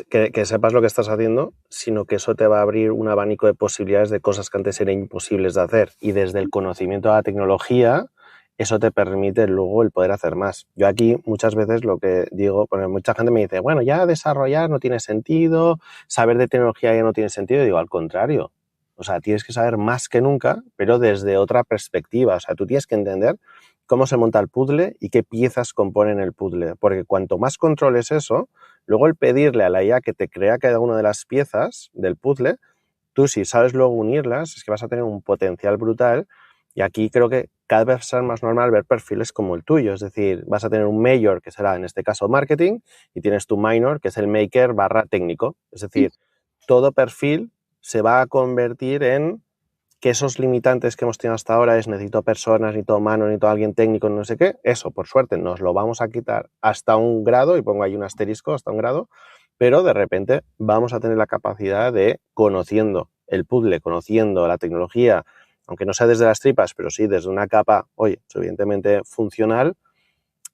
S1: sepas lo que estás haciendo, sino que eso te va a abrir un abanico de posibilidades de cosas que antes eran imposibles de hacer. Y desde el conocimiento de la tecnología, eso te permite luego el poder hacer más. Yo aquí muchas veces lo que digo, porque mucha gente me dice, bueno, ya desarrollar no tiene sentido, saber de tecnología ya no tiene sentido. Y digo, al contrario. O sea, tienes que saber más que nunca, pero desde otra perspectiva. O sea, tú tienes que entender cómo se monta el puzzle y qué piezas componen el puzzle. Porque cuanto más controles eso, luego el pedirle a la IA que te crea cada una de las piezas del puzzle, tú si sabes luego unirlas, es que vas a tener un potencial brutal. Y aquí creo que cada vez va a ser más normal ver perfiles como el tuyo. Es decir, vas a tener un major, que será en este caso marketing, y tienes tu minor, que es el maker / técnico. Es decir, todo perfil se va a convertir en que esos limitantes que hemos tenido hasta ahora es necesito personas, necesito manos, necesito alguien técnico, no sé qué, eso por suerte nos lo vamos a quitar hasta un grado, y pongo ahí un asterisco, hasta un grado, pero de repente vamos a tener la capacidad de, conociendo el puzzle, conociendo la tecnología, aunque no sea desde las tripas, pero sí desde una capa, oye, suficientemente funcional.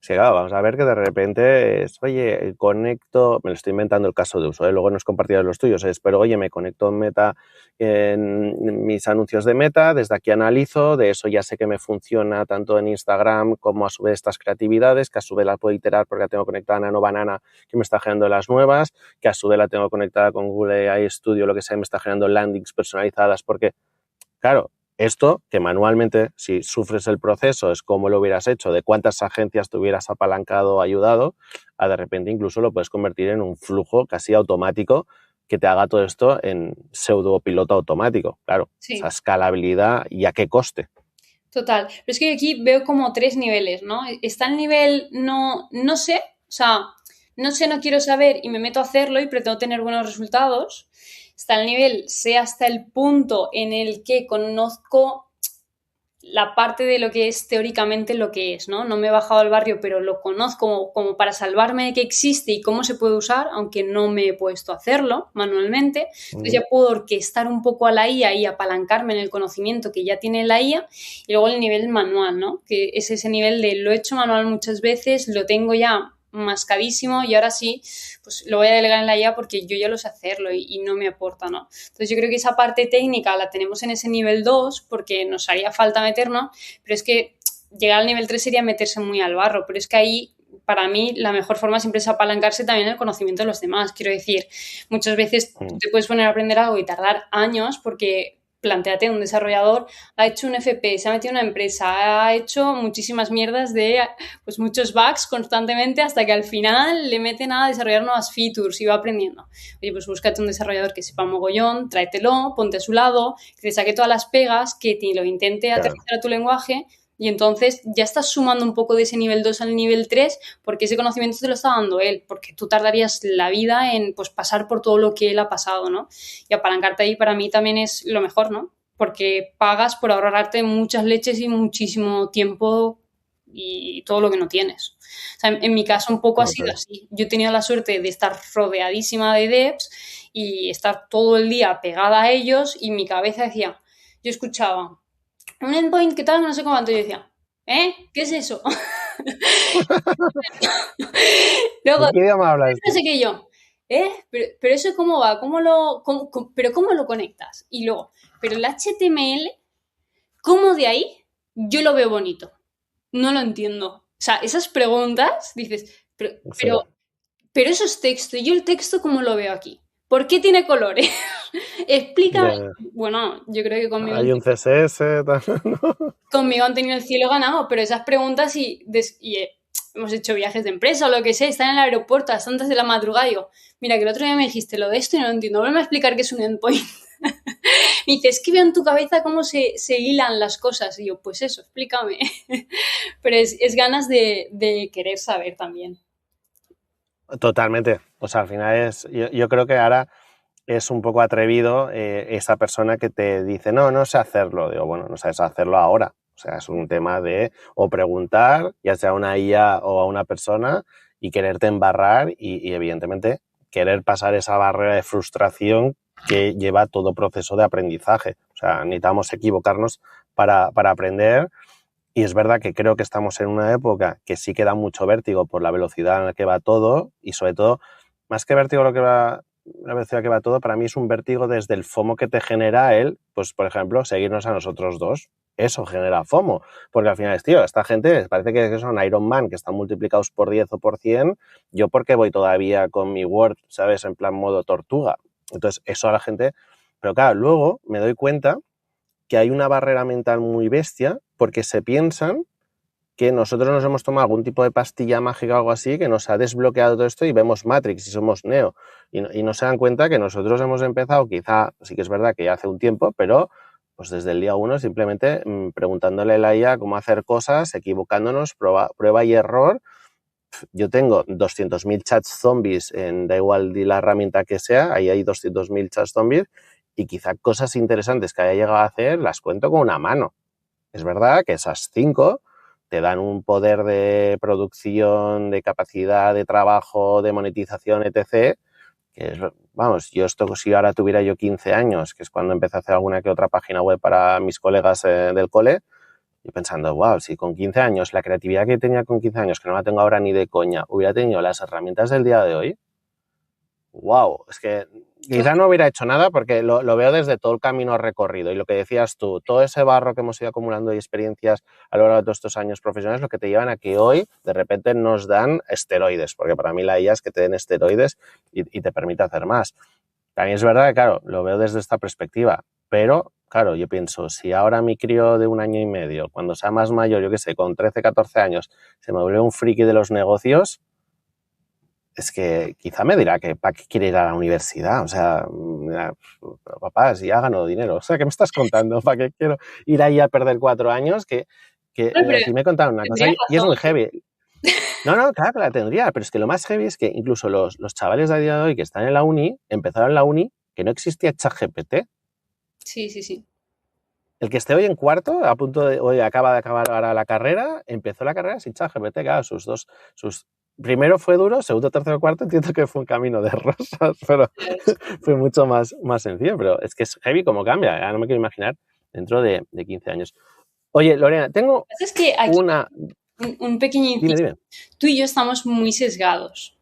S1: Sí, claro, vamos a ver que de repente es, oye, conecto, me lo estoy inventando el caso de uso, luego no es compartido los tuyos, pero oye, me conecto en Meta, en mis anuncios de Meta, desde aquí analizo, de eso ya sé que me funciona tanto en Instagram como a su vez estas creatividades, que a su vez la puedo iterar porque la tengo conectada a Nano Banana, que me está generando las nuevas, que a su vez la tengo conectada con Google AI Studio, lo que sea, me está generando landings personalizadas, porque, claro, esto, que manualmente, si sufres el proceso, es como lo hubieras hecho, de cuántas agencias te hubieras apalancado o ayudado, a de repente incluso lo puedes convertir en un flujo casi automático que te haga todo esto en pseudo piloto automático. Claro,
S2: Sí.
S1: esa escalabilidad y a qué coste.
S2: Total. Pero es que aquí veo como 3 niveles, ¿no? Está el nivel no sé, o sea, no sé, no quiero saber y me meto a hacerlo y pretendo tener buenos resultados. Está el nivel sé hasta el punto en el que conozco la parte de lo que es teóricamente lo que es, ¿no? No me he bajado al barrio, pero lo conozco como para salvarme de que existe y cómo se puede usar, aunque no me he puesto a hacerlo manualmente. Entonces ya puedo orquestar un poco a la IA y apalancarme en el conocimiento que ya tiene la IA. Y luego el nivel manual, ¿no? Que es ese nivel de lo he hecho manual muchas veces, lo tengo ya mascadísimo y ahora sí, pues lo voy a delegar en la IA porque yo ya lo sé hacerlo y no me aporta, ¿no? Entonces yo creo que esa parte técnica la tenemos en ese nivel 2 porque nos haría falta meternos, pero es que llegar al nivel 3 sería meterse muy al barro, pero es que ahí para mí la mejor forma siempre es apalancarse también en el conocimiento de los demás. Quiero decir, muchas veces tú te puedes poner a aprender algo y tardar años porque plantéate, un desarrollador ha hecho un FP, se ha metido en una empresa, ha hecho muchísimas mierdas de pues muchos bugs constantemente hasta que al final le meten a desarrollar nuevas features y va aprendiendo. Oye, pues búscate un desarrollador que sepa mogollón, tráetelo, ponte a su lado, que te saque todas las pegas, que te lo intente aterrizar a tu lenguaje y entonces ya estás sumando un poco de ese nivel 2 al nivel 3 porque ese conocimiento te lo está dando él, porque tú tardarías la vida en pues pasar por todo lo que él ha pasado, ¿no? Y apalancarte ahí para mí también es lo mejor, ¿no? Porque pagas por ahorrarte muchas leches y muchísimo tiempo y todo lo que no tienes. O sea, en mi caso un poco ha sido así. Yo he tenido la suerte de estar rodeadísima de devs y estar todo el día pegada a ellos y mi cabeza decía, yo escuchaba un endpoint, ¿qué tal? No sé cuánto. Yo decía, ¿qué es eso? Luego,
S1: ¿De qué idioma hablas?
S2: no sé qué yo, pero eso cómo va, pero cómo lo conectas. Y luego, pero el HTML, ¿cómo de ahí yo lo veo bonito? No lo entiendo. O sea, esas preguntas, dices, pero eso es texto, y yo el texto, ¿cómo lo veo aquí? ¿Por qué tiene colores? Explícame. Bueno, yo creo que conmigo...
S1: Hay un CSS, ¿no?
S2: Conmigo han tenido el cielo ganado, pero esas preguntas hemos hecho viajes de empresa o lo que sea, están en el aeropuerto a las tantas de la madrugada y digo, mira, que el otro día me dijiste lo de esto y no lo entiendo, vuelve a explicar qué es un endpoint. Me dice, es que veo en tu cabeza cómo se hilan las cosas. Y yo, pues eso, explícame. Pero es ganas de querer saber también.
S1: Totalmente. O sea, al final yo creo que ahora es un poco atrevido esa persona que te dice, no sé hacerlo. Digo, bueno, no sabes hacerlo ahora. O sea, es un tema de o preguntar, ya sea a una IA o a una persona, y quererte embarrar y evidentemente querer pasar esa barrera de frustración que lleva todo proceso de aprendizaje. O sea, necesitamos equivocarnos para aprender. Y es verdad que creo que estamos en una época que sí que da mucho vértigo por la velocidad en la que va todo y sobre todo, más que vértigo la velocidad que va todo, para mí es un vértigo desde el FOMO que te genera él, pues por ejemplo, seguirnos a nosotros dos. Eso genera FOMO, porque al final es, tío, esta gente parece que son Iron Man, que están multiplicados por 10 o por 100, yo porque voy todavía con mi Word, ¿sabes? En plan modo tortuga. Entonces, eso a la gente... Pero claro, luego me doy cuenta que hay una barrera mental muy bestia porque se piensan que nosotros nos hemos tomado algún tipo de pastilla mágica o algo así que nos ha desbloqueado todo esto y vemos Matrix y somos Neo. Y no se dan cuenta que nosotros hemos empezado, quizá sí que es verdad que ya hace un tiempo, pero pues desde el día 1 simplemente preguntándole a la IA cómo hacer cosas, equivocándonos, prueba y error. Yo tengo 200.000 chats zombies, da igual de la herramienta que sea, ahí hay 200.000 chats zombies y quizá cosas interesantes que haya llegado a hacer las cuento con una mano. Es verdad que esas 5 te dan un poder de producción, de capacidad de trabajo, de monetización, etc., que es, vamos, yo esto si ahora tuviera yo 15 años, que es cuando empecé a hacer alguna que otra página web para mis colegas del cole, y pensando, wow, si con 15 años, la creatividad que tenía con 15 años, que no la tengo ahora ni de coña, hubiera tenido las herramientas del día de hoy, wow, es que quizá no hubiera hecho nada porque lo veo desde todo el camino recorrido y lo que decías tú, todo ese barro que hemos ido acumulando y experiencias a lo largo de todos estos años profesionales, lo que te llevan a que hoy de repente nos dan esteroides, porque para mí la IA es que te den esteroides y te permite hacer más. También es verdad que, claro, lo veo desde esta perspectiva, pero, claro, yo pienso, si ahora mi crío de 1 año y medio, cuando sea más mayor, yo qué sé, con 13, 14 años, se me vuelve un friki de los negocios, es que quizá me dirá que para qué quiere ir a la universidad. O sea, mira, papá, si ya gano dinero. O sea, ¿qué me estás contando? ¿Para qué quiero ir ahí a perder 4 años?
S2: Pero
S1: Aquí me contaron una cosa y es muy heavy. No, claro que la tendría, pero es que lo más heavy es que incluso los chavales de a día de hoy que están en la uni, empezaron la uni que no existía ChatGPT.
S2: Sí.
S1: El que esté hoy en cuarto, a punto de, hoy acaba de acabar ahora la carrera, empezó la carrera sin ChatGPT, claro, primero fue duro, segundo, tercero, cuarto, entiendo que fue un camino de rosas, pero fue mucho más sencillo, pero es que es heavy como cambia, ya no me quiero imaginar dentro de 15 años. Oye, Lorena, tengo
S2: es que aquí,
S1: una...
S2: un pequeño inciso.
S1: Dime.
S2: Tú y yo estamos muy sesgados,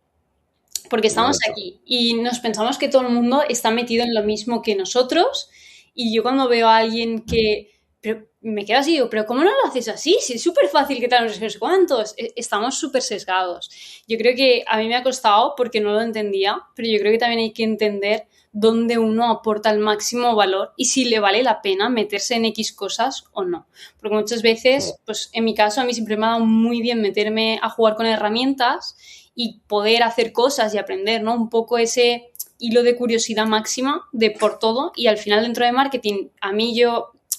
S2: porque estamos
S1: Mucho.
S2: aquí y nos pensamos que todo el mundo está metido en lo mismo que nosotros y yo cuando veo a alguien que... Pero me quedo así, digo, pero ¿cómo no lo haces así? Si es súper fácil que tal, no sé cuántos. Estamos súper sesgados. Yo creo que a mí me ha costado porque no lo entendía, pero yo creo que también hay que entender dónde uno aporta el máximo valor y si le vale la pena meterse en X cosas o no. Porque muchas veces, pues en mi caso, a mí siempre me ha dado muy bien meterme a jugar con herramientas y poder hacer cosas y aprender, ¿no? Un poco ese hilo de curiosidad máxima de por todo y al final dentro de marketing a mí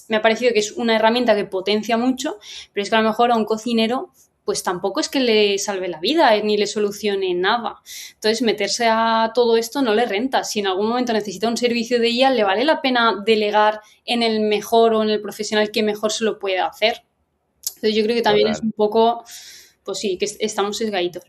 S2: me ha parecido que es una herramienta que potencia mucho, pero es que a lo mejor a un cocinero pues tampoco es que le salve la vida ni le solucione nada. Entonces, meterse a todo esto no le renta. Si en algún momento necesita un servicio de IA, le vale la pena delegar en el mejor o en el profesional que mejor se lo pueda hacer. Entonces, yo creo que también es un poco, pues sí, que estamos sesgaditos.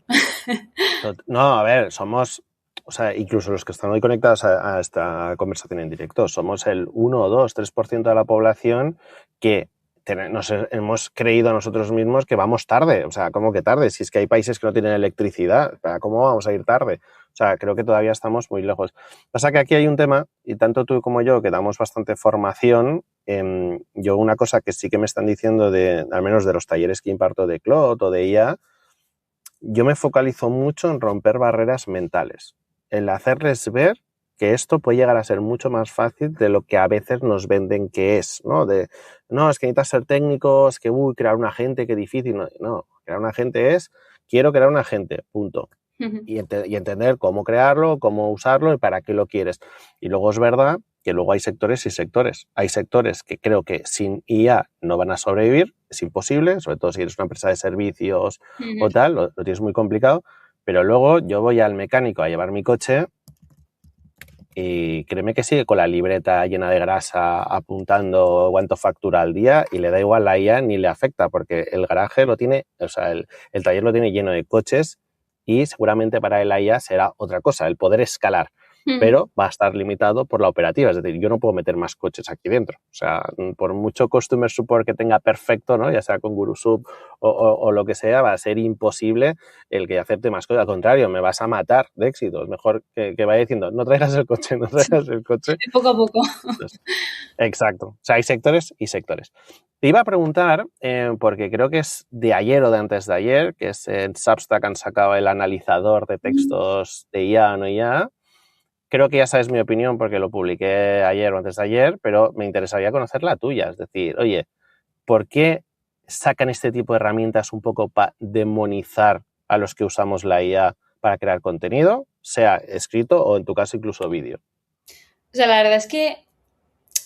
S1: No, a ver, somos, o sea, incluso los que están hoy conectados a esta conversación en directo, somos el 1, 2, 3% de la población que nos hemos creído a nosotros mismos que vamos tarde. O sea, ¿cómo que tarde? Si es que hay países que no tienen electricidad, ¿cómo vamos a ir tarde? O sea, creo que todavía estamos muy lejos. Pasa que aquí hay un tema, y tanto tú como yo, que damos bastante formación, yo una cosa que sí que me están diciendo, al menos de los talleres que imparto de Cloud o de IA, yo me focalizo mucho en romper barreras mentales, en hacerles ver que esto puede llegar a ser mucho más fácil de lo que a veces nos venden que es, ¿no? No, es que necesitas ser técnico, es que, crear un agente, qué difícil. No, crear un agente quiero crear un agente, punto. Y entender cómo crearlo, cómo usarlo y para qué lo quieres. Y luego es verdad que luego hay sectores y sectores. Hay sectores que creo que sin IA no van a sobrevivir, es imposible, sobre todo si eres una empresa de servicios o tal, lo tienes muy complicado, pero luego yo voy al mecánico a llevar mi coche y créeme que sigue con la libreta llena de grasa apuntando cuánto factura al día y le da igual la IA ni le afecta porque el garaje lo tiene, o sea, el taller lo tiene lleno de coches y seguramente para el IA será otra cosa, el poder escalar. pero va a estar limitado por la operativa. Es decir, yo no puedo meter más coches aquí dentro. O sea, por mucho customer support que tenga perfecto, ¿no? Ya sea con GuruSub o lo que sea, va a ser imposible el que acepte más cosas. Al contrario, me vas a matar de éxito. Es mejor que vaya diciendo, no traigas el coche, no traigas el coche.
S2: Poco a poco.
S1: Entonces, exacto. O sea, hay sectores y sectores. Te iba a preguntar, porque creo que es de ayer o de antes de ayer, que es en Substack han sacado el analizador de textos de IA o no IA. Creo que ya sabes mi opinión porque lo publiqué ayer o antes de ayer, pero me interesaría conocer la tuya. Es decir, oye, ¿por qué sacan este tipo de herramientas un poco para demonizar a los que usamos la IA para crear contenido, sea escrito o en tu caso incluso vídeo?
S2: O sea, la verdad es que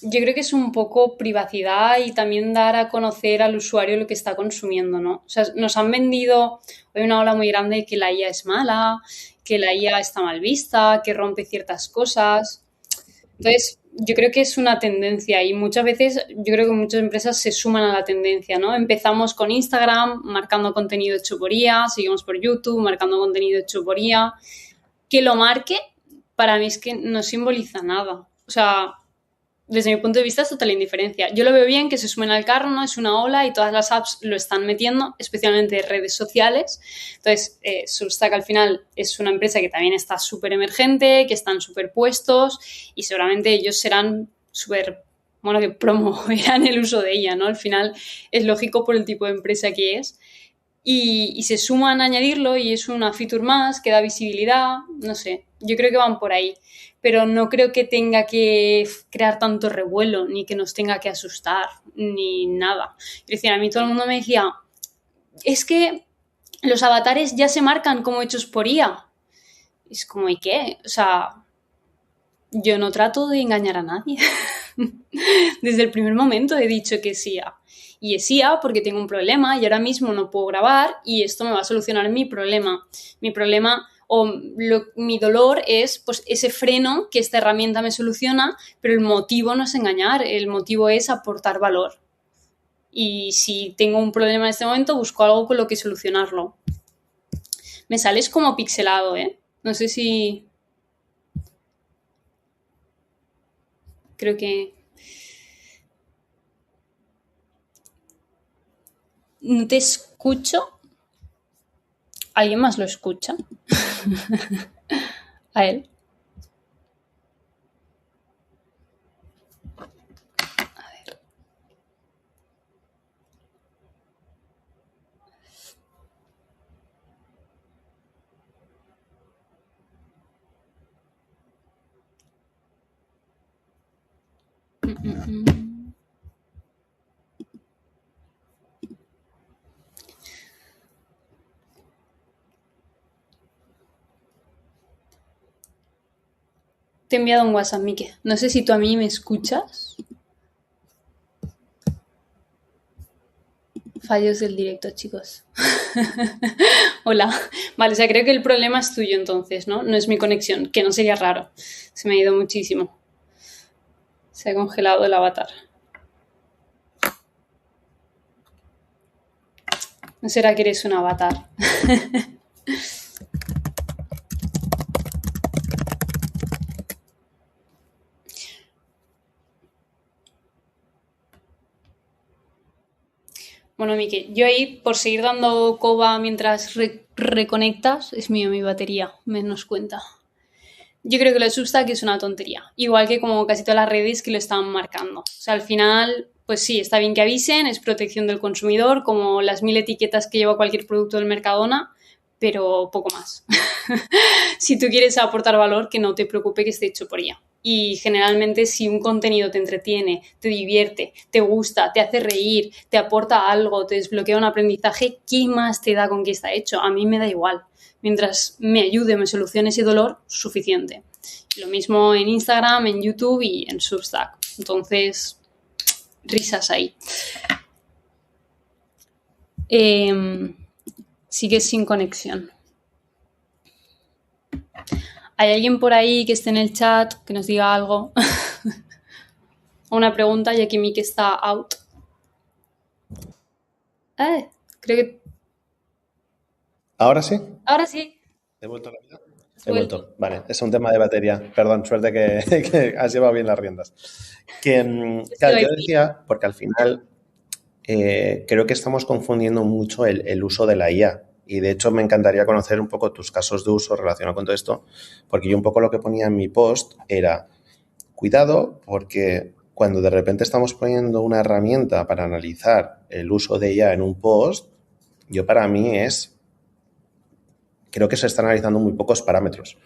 S2: yo creo que es un poco privacidad y también dar a conocer al usuario lo que está consumiendo, ¿no? O sea, nos han vendido, hay una ola muy grande de que la IA es mala, que la IA está mal vista, que rompe ciertas cosas. Entonces, yo creo que es una tendencia y muchas veces yo creo que muchas empresas se suman a la tendencia, ¿no? Empezamos con Instagram marcando contenido hecho por IA, seguimos por YouTube marcando contenido hecho por IA. Que lo marque, para mí es que no simboliza nada. O sea, desde mi punto de vista es total indiferencia. Yo lo veo bien que se sumen al carro, ¿no? Es una ola y todas las apps lo están metiendo, especialmente redes sociales. Entonces, Substack al final es una empresa que también está súper emergente, que están súper puestos y seguramente ellos serán súper, bueno, que promoverán el uso de ella, ¿no? Al final es lógico por el tipo de empresa que es. Y se suman a añadirlo y es una feature más que da visibilidad, no sé, yo creo que van por ahí, pero no creo que tenga que crear tanto revuelo, ni que nos tenga que asustar, ni nada. Es decir, a mí todo el mundo me decía, es que los avatares ya se marcan como hechos por IA. Es como, ¿y qué? O sea, yo no trato de engañar a nadie. Desde el primer momento he dicho que es IA. Y es IA porque tengo un problema y ahora mismo no puedo grabar y esto me va a solucionar mi problema. Mi problema o mi dolor es pues ese freno que esta herramienta me soluciona, pero el motivo no es engañar, el motivo es aportar valor. Y si tengo un problema en este momento, busco algo con lo que solucionarlo. Me sales como pixelado, ¿eh? No sé si... Creo que... No te escucho. ¿Alguien más lo escucha? A él. Te he enviado un WhatsApp, Mike. No sé si tú a mí me escuchas. Fallos del directo, chicos. Hola. Vale, o sea, creo que el problema es tuyo entonces, ¿no? No es mi conexión, que no sería raro. Se me ha ido muchísimo. Se ha congelado el avatar. ¿No será que eres un avatar? Bueno, Miki, yo ahí, por seguir dando coba mientras reconectas, es mío mi batería, menos cuenta. Yo creo que lo de Substack es una tontería. Igual que como casi todas las redes que lo están marcando. O sea, al final, pues sí, está bien que avisen, es protección del consumidor, como las 1000 etiquetas que lleva cualquier producto del Mercadona, pero poco más. Si tú quieres aportar valor, que no te preocupe que esté hecho por ella. Y generalmente si un contenido te entretiene, te divierte, te gusta, te hace reír, te aporta algo, te desbloquea un aprendizaje, ¿qué más te da con qué está hecho? A mí me da igual. Mientras me ayude, me solucione ese dolor, suficiente. Lo mismo en Instagram, en YouTube y en Substack. Entonces, risas ahí. Sigue sin conexión. ¿Hay alguien por ahí que esté en el chat que nos diga algo? Una pregunta, ya que Miki está out. Creo que...
S1: ¿Ahora sí?
S2: Ahora sí.
S1: ¿He vuelto a la vida? He vuelto. Vale, es un tema de batería. Perdón, suerte que has llevado bien las riendas. Claro, yo decía, porque al final creo que estamos confundiendo mucho el uso de la IA. Y de hecho me encantaría conocer un poco tus casos de uso relacionados con todo esto, porque yo un poco lo que ponía en mi post era, cuidado, porque cuando de repente estamos poniendo una herramienta para analizar el uso de IA en un post, para mí creo que se están analizando muy pocos parámetros.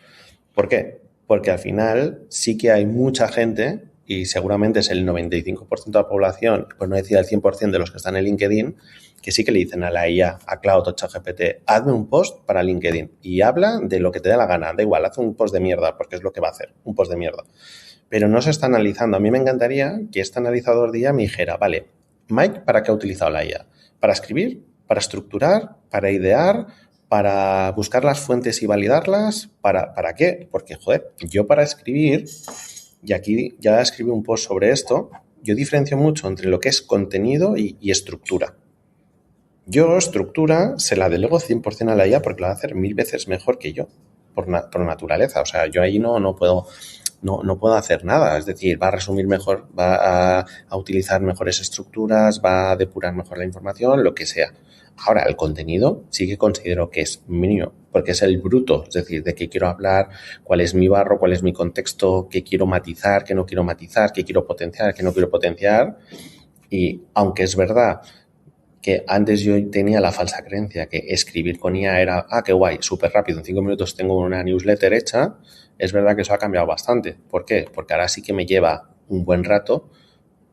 S1: ¿Por qué? Porque al final sí que hay mucha gente, y seguramente es el 95% de la población, por no decir el 100% de los que están en LinkedIn, que sí que le dicen a la IA, a Cloud o ChatGPT, hazme un post para LinkedIn y habla de lo que te dé la gana. Da igual, haz un post de mierda, porque es lo que va a hacer, un post de mierda. Pero no se está analizando. A mí me encantaría que este analizador de IA me dijera, vale, Mike, ¿para qué ha utilizado la IA? ¿Para escribir? ¿Para estructurar? ¿Para idear? ¿Para buscar las fuentes y validarlas? ¿Para qué? Porque, joder, yo para escribir, y aquí ya escribí un post sobre esto, yo diferencio mucho entre lo que es contenido y estructura. Yo estructura se la delego 100% a la IA porque la va a hacer 1000 veces mejor que yo, por naturaleza. O sea, yo ahí no puedo hacer nada. Es decir, va a resumir mejor, va a utilizar mejores estructuras, va a depurar mejor la información, lo que sea. Ahora, el contenido sí que considero que es mío, porque es el bruto, es decir, de qué quiero hablar, cuál es mi barro, cuál es mi contexto, qué quiero matizar, qué no quiero matizar, qué quiero potenciar, qué no quiero potenciar. Y aunque es verdad que antes yo tenía la falsa creencia que escribir con IA era, qué guay, súper rápido, en 5 minutos tengo una newsletter hecha, es verdad que eso ha cambiado bastante. ¿Por qué? Porque ahora sí que me lleva un buen rato,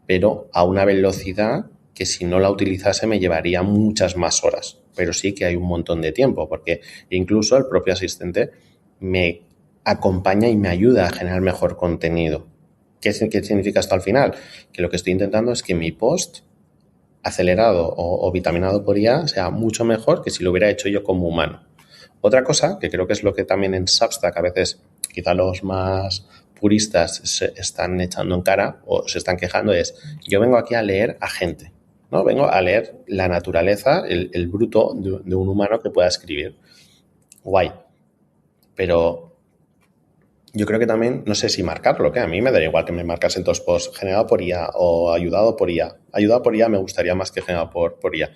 S1: pero a una velocidad que si no la utilizase me llevaría muchas más horas. Pero sí que hay un montón de tiempo, porque incluso el propio asistente me acompaña y me ayuda a generar mejor contenido. ¿Qué significa esto al final? Que lo que estoy intentando es que mi post acelerado o vitaminado por IA sea mucho mejor que si lo hubiera hecho yo como humano. Otra cosa, que creo que es lo que también en Substack a veces quizá los más puristas se están echando en cara o se están quejando, es yo vengo aquí a leer a gente, ¿no? Vengo a leer la naturaleza, el bruto de un humano que pueda escribir. Guay. Pero yo creo que también, no sé si marcarlo, que a mí me daría igual que me marcasen dos posts generado por IA o ayudado por IA. Ayudado por IA me gustaría más que generado por IA.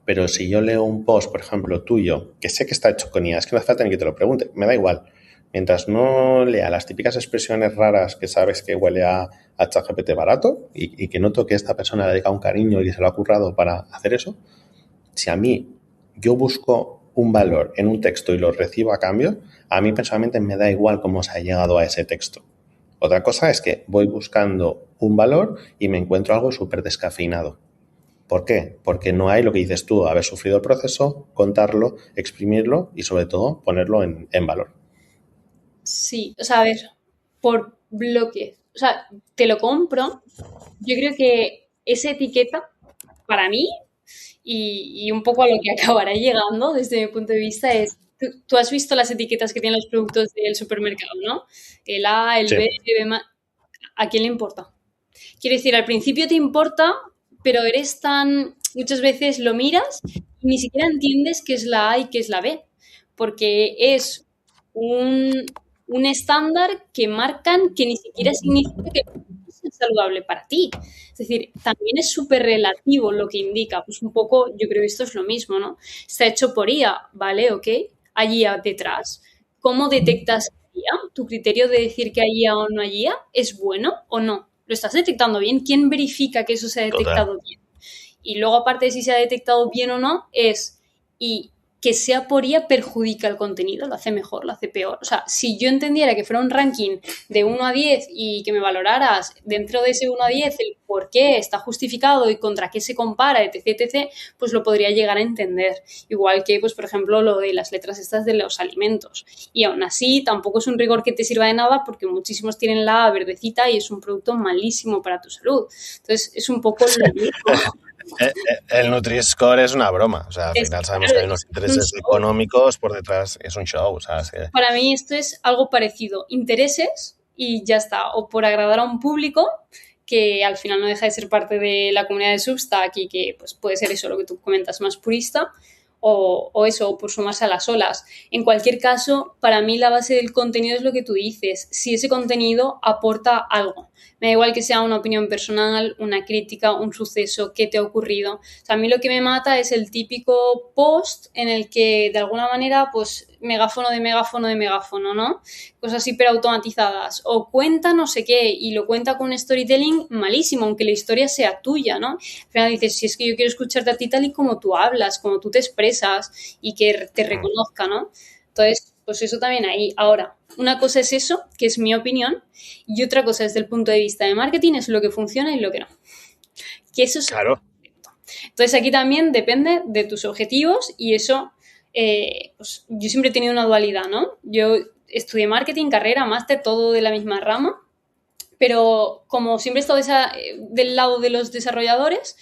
S1: Pero si yo leo un post, por ejemplo, tuyo, que sé que está hecho con IA, es que no hace falta ni que te lo pregunte, me da igual. Mientras no lea las típicas expresiones raras que sabes que huele a ChatGPT barato y que noto que esta persona le dedica un cariño y que se lo ha currado para hacer eso, si a mí yo busco un valor en un texto y lo recibo a cambio, a mí personalmente me da igual cómo se ha llegado a ese texto. Otra cosa es que voy buscando un valor y me encuentro algo súper descafeinado. ¿Por qué? Porque no hay lo que dices tú, haber sufrido el proceso, contarlo, exprimirlo y sobre todo ponerlo en valor.
S2: Sí, o sea, a ver, por bloques. O sea, te lo compro. Yo creo que esa etiqueta, para mí, y un poco a lo que acabará llegando desde mi punto de vista, es, tú has visto las etiquetas que tienen los productos del supermercado, ¿no? El A, el B, el B más. ¿A quién le importa? Quiero decir, al principio te importa, pero eres tan... Muchas veces lo miras y ni siquiera entiendes qué es la A y qué es la B, porque es un estándar que marcan que ni siquiera significa que es saludable para ti. Es decir, también es súper relativo lo que indica. Pues un poco, yo creo que esto es lo mismo, ¿no? Está hecho por IA, ¿vale? ¿Ok? Hay IA detrás. ¿Cómo detectas IA? ¿Tu criterio de decir que hay IA o no hay IA es bueno o no? ¿Lo estás detectando bien? ¿Quién verifica que eso se ha detectado bien? Y luego, aparte de si se ha detectado bien o no, y que sea por IA perjudica el contenido, lo hace mejor, lo hace peor. O sea, si yo entendiera que fuera un ranking de 1 a 10 y que me valoraras dentro de ese 1 a 10 el por qué está justificado y contra qué se compara, etc., etc., pues lo podría llegar a entender. Igual que, pues, por ejemplo, lo de las letras estas de los alimentos. Y aún así, tampoco es un rigor que te sirva de nada porque muchísimos tienen la A verdecita y es un producto malísimo para tu salud. Entonces, es un poco lo mismo.
S1: El Nutri-Score es una broma. O sea, al final sabemos que hay unos intereses económicos por detrás. Es un show. O sea, es que...
S2: Para mí esto es algo parecido. Intereses y ya está. O por agradar a un público que al final no deja de ser parte de la comunidad de Substack y que pues, puede ser eso lo que tú comentas, más purista, o eso, o por sumarse a las olas. En cualquier caso, para mí la base del contenido es lo que tú dices, si ese contenido aporta algo. Me da igual que sea una opinión personal, una crítica, un suceso, qué te ha ocurrido. O sea, a mí lo que me mata es el típico post en el que de alguna manera, pues, megáfono de megáfono de megáfono, ¿no? Cosas hiperautomatizadas. O cuenta no sé qué y lo cuenta con un storytelling malísimo, aunque la historia sea tuya, ¿no? Al final dices, si es que yo quiero escucharte a ti tal y como tú hablas, como tú te expresas y que te reconozca, ¿no? Entonces, pues eso también ahí. Ahora, una cosa es eso, que es mi opinión, y otra cosa desde el punto de vista de marketing es lo que funciona y lo que no. Que eso es...
S1: Claro.
S2: Entonces aquí también depende de tus objetivos y eso, pues yo siempre he tenido una dualidad, ¿no? Yo estudié marketing, carrera, máster, todo de la misma rama, pero como siempre he estado del lado de los desarrolladores,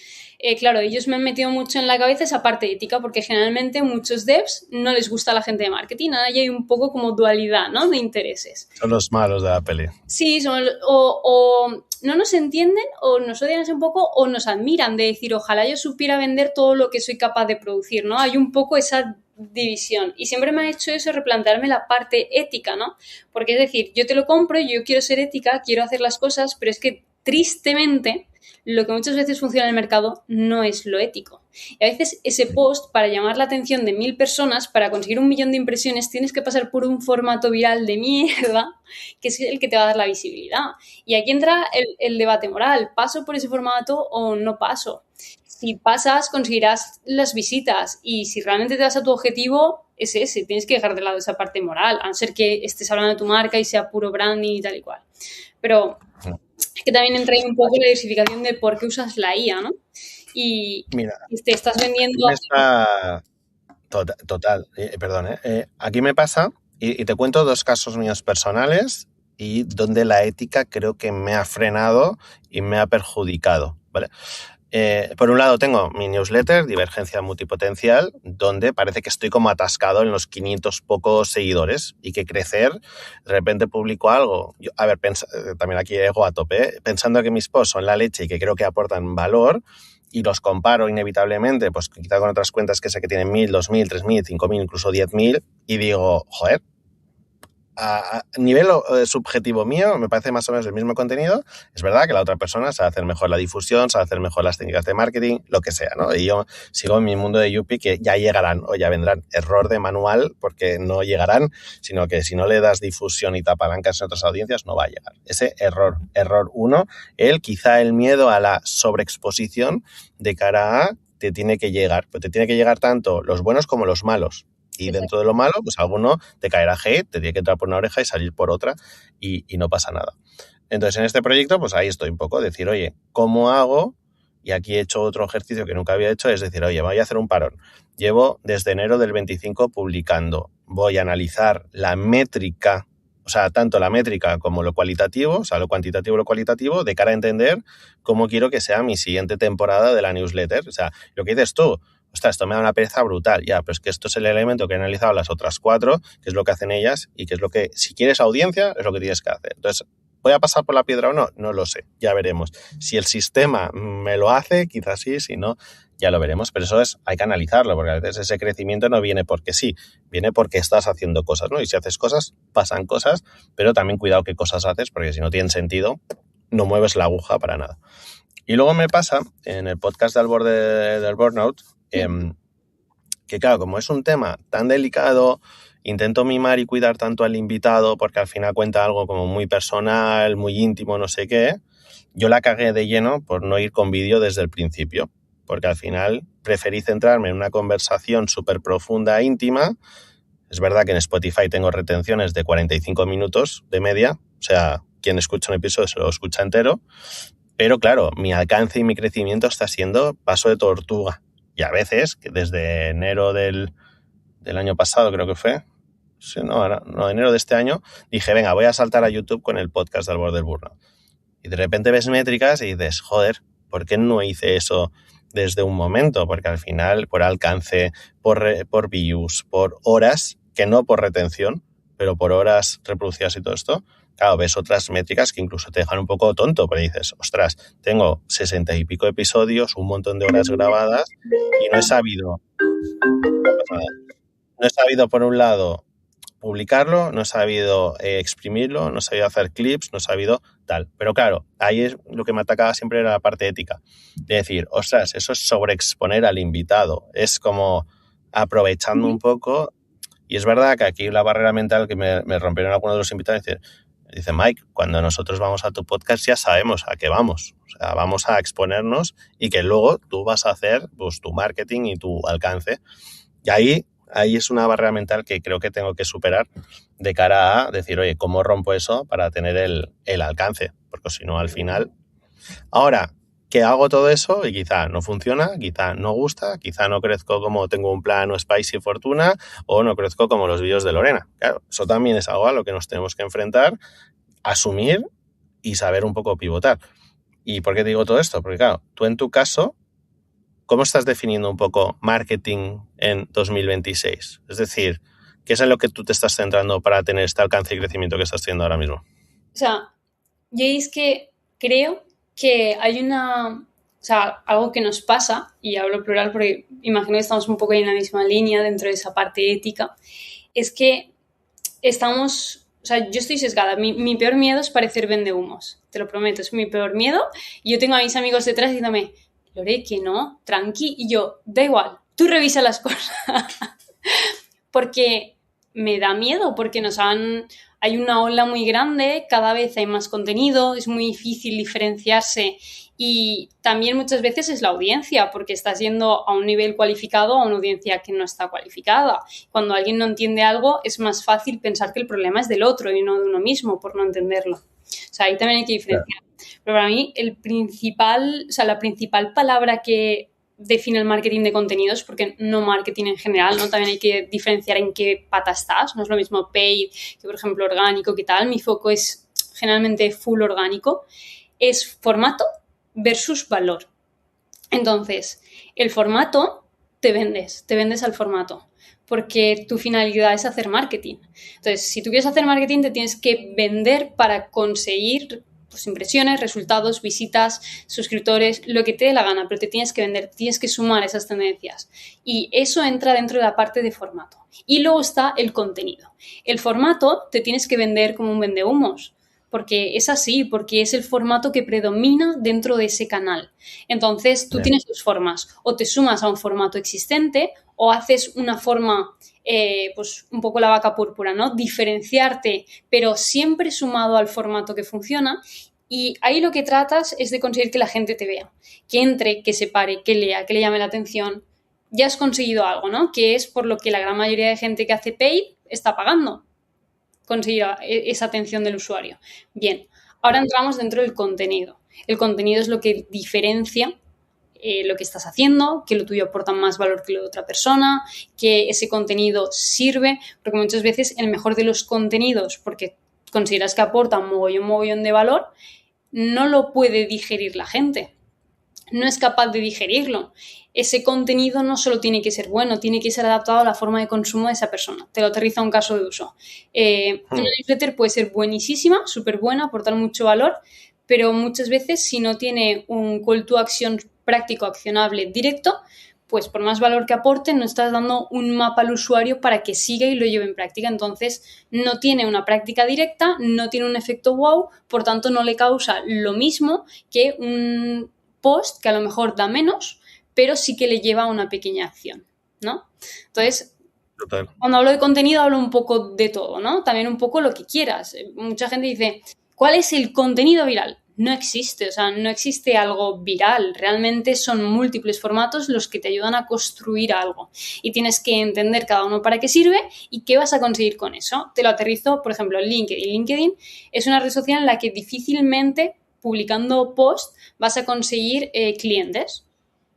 S2: claro, ellos me han metido mucho en la cabeza esa parte ética, porque generalmente muchos devs no les gusta a la gente de marketing, ahí hay un poco como dualidad, ¿no? De intereses.
S1: Son los malos de la peli.
S2: Sí, o no nos entienden, o nos odian un poco, o nos admiran, de decir, ojalá yo supiera vender todo lo que soy capaz de producir, ¿no? Hay un poco esa división. Y siempre me ha hecho eso replantearme la parte ética, ¿no? Porque es decir, yo te lo compro, yo quiero ser ética, quiero hacer las cosas, pero es que tristemente lo que muchas veces funciona en el mercado no es lo ético. Y a veces ese post, para llamar la atención de 1000 personas, para conseguir 1.000.000 de impresiones, tienes que pasar por un formato viral de mierda, que es el que te va a dar la visibilidad. Y aquí entra el debate moral. ¿Paso por ese formato o no paso? Si pasas, conseguirás las visitas. Y si realmente te vas a tu objetivo, es ese. Tienes que dejar de lado esa parte moral, a no ser que estés hablando de tu marca y sea puro branding y tal y cual. Pero es que también entra ahí un poco la diversificación de por qué usas la IA, ¿no? Y
S1: mira,
S2: te estás vendiendo...
S1: Total, perdón. Aquí me pasa, y te cuento 2 casos míos personales y donde la ética creo que me ha frenado y me ha perjudicado, ¿vale? Por un lado tengo mi newsletter, Divergencia Multipotencial, donde parece que estoy como atascado en los 500 pocos seguidores y que crecer, de repente publico algo. Yo, a ver, también aquí ego a tope, pensando que mis posts son la leche y que creo que aportan valor, y los comparo inevitablemente, pues quizá con otras cuentas que sé que tienen 1.000, 2.000, 3.000, 5.000, incluso 10.000, y digo, joder, a nivel subjetivo mío me parece más o menos el mismo contenido. Es verdad que la otra persona sabe hacer mejor la difusión, sabe hacer mejor las técnicas de marketing, lo que sea, ¿no? Y yo sigo en mi mundo de Yuppie, que ya llegarán o ya vendrán. Error de manual, porque no llegarán, sino que si no le das difusión y te apalancas en otras audiencias, no va a llegar. Ese error 1, quizá el miedo a la sobreexposición de cara a te tiene que llegar, pero te tiene que llegar tanto los buenos como los malos. Y dentro de lo malo, pues alguno te caerá hate, te tiene que entrar por una oreja y salir por otra y no pasa nada. Entonces, en este proyecto, pues ahí estoy un poco, decir, oye, ¿cómo hago? Y aquí he hecho otro ejercicio que nunca había hecho, es decir, oye, voy a hacer un parón. Llevo desde enero del 25 publicando. Voy a analizar la métrica, o sea, tanto la métrica como lo cualitativo, o sea, lo cuantitativo y lo cualitativo, de cara a entender cómo quiero que sea mi siguiente temporada de la newsletter. O sea, lo que dices tú, ostras, esto me da una pereza brutal. Ya, pero es que esto es el elemento que he analizado las otras 4, que es lo que hacen ellas y que es lo que, si quieres audiencia, es lo que tienes que hacer. Entonces, ¿voy a pasar por la piedra o no? No lo sé, ya veremos. Si el sistema me lo hace, quizás sí, si no, ya lo veremos. Pero eso hay que analizarlo, porque a veces ese crecimiento no viene porque sí, viene porque estás haciendo cosas, ¿no? Y si haces cosas, pasan cosas, pero también cuidado qué cosas haces, porque si no tienen sentido, no mueves la aguja para nada. Y luego me pasa, en el podcast de Al Borde del Burnout, que claro, como es un tema tan delicado, intento mimar y cuidar tanto al invitado porque al final cuenta algo como muy personal, muy íntimo, no sé qué. Yo la cagué de lleno por no ir con vídeo desde el principio, porque al final preferí centrarme en una conversación súper profunda e íntima. Es verdad que en Spotify tengo retenciones de 45 minutos de media, o sea, quien escucha un episodio se lo escucha entero, pero claro, mi alcance y mi crecimiento está siendo paso de tortuga. Y a veces, que desde enero del año pasado creo que fue, sí, no, enero de este año, dije, venga, voy a saltar a YouTube con el podcast de Al Borde del Burnout. Y de repente ves métricas y dices, joder, ¿por qué no hice eso desde un momento? Porque al final, por alcance, por views, por horas, que no por retención, pero por horas reproducidas y todo esto, claro, ves otras métricas que incluso te dejan un poco tonto, porque dices, ostras, tengo 60 y pico episodios, un montón de horas grabadas y no he sabido No pasa nada. No he sabido, por un lado, publicarlo, no he sabido exprimirlo, no he sabido hacer clips, no he sabido tal. Pero claro, ahí es lo que me atacaba siempre era la parte ética. De decir, ostras, eso es sobreexponer al invitado. Es como aprovechando un poco. Y es verdad que aquí la barrera mental que me rompieron algunos de los invitados, dice Mike, cuando nosotros vamos a tu podcast ya sabemos a qué vamos. O sea, vamos a exponernos y que luego tú vas a hacer pues, tu marketing y tu alcance. Y ahí es una barrera mental que creo que tengo que superar de cara a decir, oye, ¿cómo rompo eso para tener el alcance? Porque si no, al final... Ahora, que hago todo eso y quizá no funciona, quizá no gusta, quizá no crezco como tengo un plan o Spicy Fortuna o no crezco como los vídeos de Lorena. Claro, eso también es algo a lo que nos tenemos que enfrentar, asumir y saber un poco pivotar. ¿Y por qué te digo todo esto? Porque claro, tú en tu caso, ¿cómo estás definiendo un poco marketing en 2026? Es decir, ¿qué es en lo que tú te estás centrando para tener este alcance y crecimiento que estás teniendo ahora mismo?
S2: O sea, yo es que creo que hay algo que nos pasa, y hablo plural porque imagino que estamos un poco en la misma línea dentro de esa parte ética, es que yo estoy sesgada. Mi peor miedo es parecer vendehumos, te lo prometo, es mi peor miedo. Y yo tengo a mis amigos detrás diciéndome, Lore, que no, tranqui, y yo, da igual, tú revisa las cosas. Porque me da miedo, porque hay una ola muy grande, cada vez hay más contenido, es muy difícil diferenciarse y también muchas veces es la audiencia, porque estás yendo a un nivel cualificado a una audiencia que no está cualificada. Cuando alguien no entiende algo, es más fácil pensar que el problema es del otro y no de uno mismo por no entenderlo. O sea, ahí también hay que diferenciar. Pero para mí, la principal palabra que define el marketing de contenidos, porque no marketing en general, ¿no? También hay que diferenciar en qué pata estás. No es lo mismo paid que, por ejemplo, orgánico, ¿qué tal? Mi foco es generalmente full orgánico. Es formato versus valor. Entonces, el formato te vendes al formato, porque tu finalidad es hacer marketing. Entonces, si tú quieres hacer marketing, te tienes que vender para conseguir pues, impresiones, resultados, visitas, suscriptores, lo que te dé la gana, pero te tienes que vender, tienes que sumar esas tendencias. Y eso entra dentro de la parte de formato. Y luego está el contenido. El formato te tienes que vender como un vendehumos, porque es así, porque es el formato que predomina dentro de ese canal. Entonces, tú tienes dos formas, o te sumas a un formato existente o haces una forma, pues un poco la vaca púrpura, ¿no? Diferenciarte, pero siempre sumado al formato que funciona. Y ahí lo que tratas es de conseguir que la gente te vea, que entre, que se pare, que lea, que le llame la atención. Ya has conseguido algo, ¿no? Que es por lo que la gran mayoría de gente que hace paid está pagando, conseguir esa atención del usuario. Bien, ahora entramos dentro del contenido. El contenido es lo que diferencia lo que estás haciendo, que lo tuyo aporta más valor que lo de otra persona, que ese contenido sirve, porque muchas veces el mejor de los contenidos, porque consideras que aporta un mogollón de valor, no lo puede digerir la gente. No es capaz de digerirlo. Ese contenido no solo tiene que ser bueno, tiene que ser adaptado a la forma de consumo de esa persona. Te lo aterriza a un caso de uso. Una newsletter puede ser buenísima, súper buena, aportar mucho valor, pero muchas veces si no tiene un call to action práctico, accionable, directo, pues por más valor que aporte, no estás dando un mapa al usuario para que siga y lo lleve en práctica. Entonces, no tiene una práctica directa, no tiene un efecto wow, por tanto, no le causa lo mismo que un post que a lo mejor da menos, pero sí que le lleva a una pequeña acción, ¿no? Entonces,
S1: Total.
S2: cuando hablo de contenido hablo un poco de todo, ¿no? También un poco lo que quieras. Mucha gente dice, ¿cuál es el contenido viral? No existe, o sea, no existe algo viral. Realmente son múltiples formatos los que te ayudan a construir algo. Y tienes que entender cada uno para qué sirve y qué vas a conseguir con eso. Te lo aterrizo, por ejemplo, en LinkedIn. LinkedIn es una red social en la que difícilmente publicando post vas a conseguir clientes.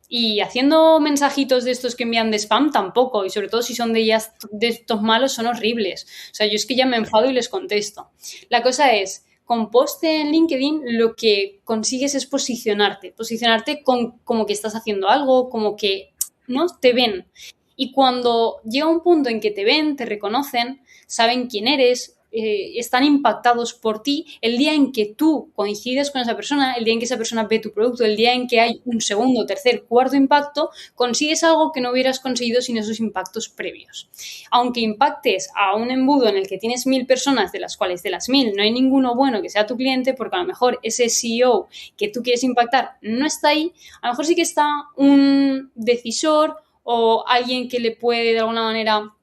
S2: Y haciendo mensajitos de estos que envían de spam tampoco, y sobre todo si son de estos malos, son horribles. O sea, yo es que ya me enfado y les contesto. La cosa es, con post en LinkedIn lo que consigues es posicionarte como que estás haciendo algo, como que, ¿no? Te ven. Y cuando llega un punto en que te ven, te reconocen, saben quién eres, están impactados por ti, el día en que tú coincides con esa persona, el día en que esa persona ve tu producto, el día en que hay un segundo, tercer, cuarto impacto, consigues algo que no hubieras conseguido sin esos impactos previos. Aunque impactes a un embudo en el que tienes 1000 personas, de las cuales de las 1000 no hay ninguno bueno que sea tu cliente, porque a lo mejor ese CEO que tú quieres impactar no está ahí, a lo mejor sí que está un decisor o alguien que le puede de alguna manera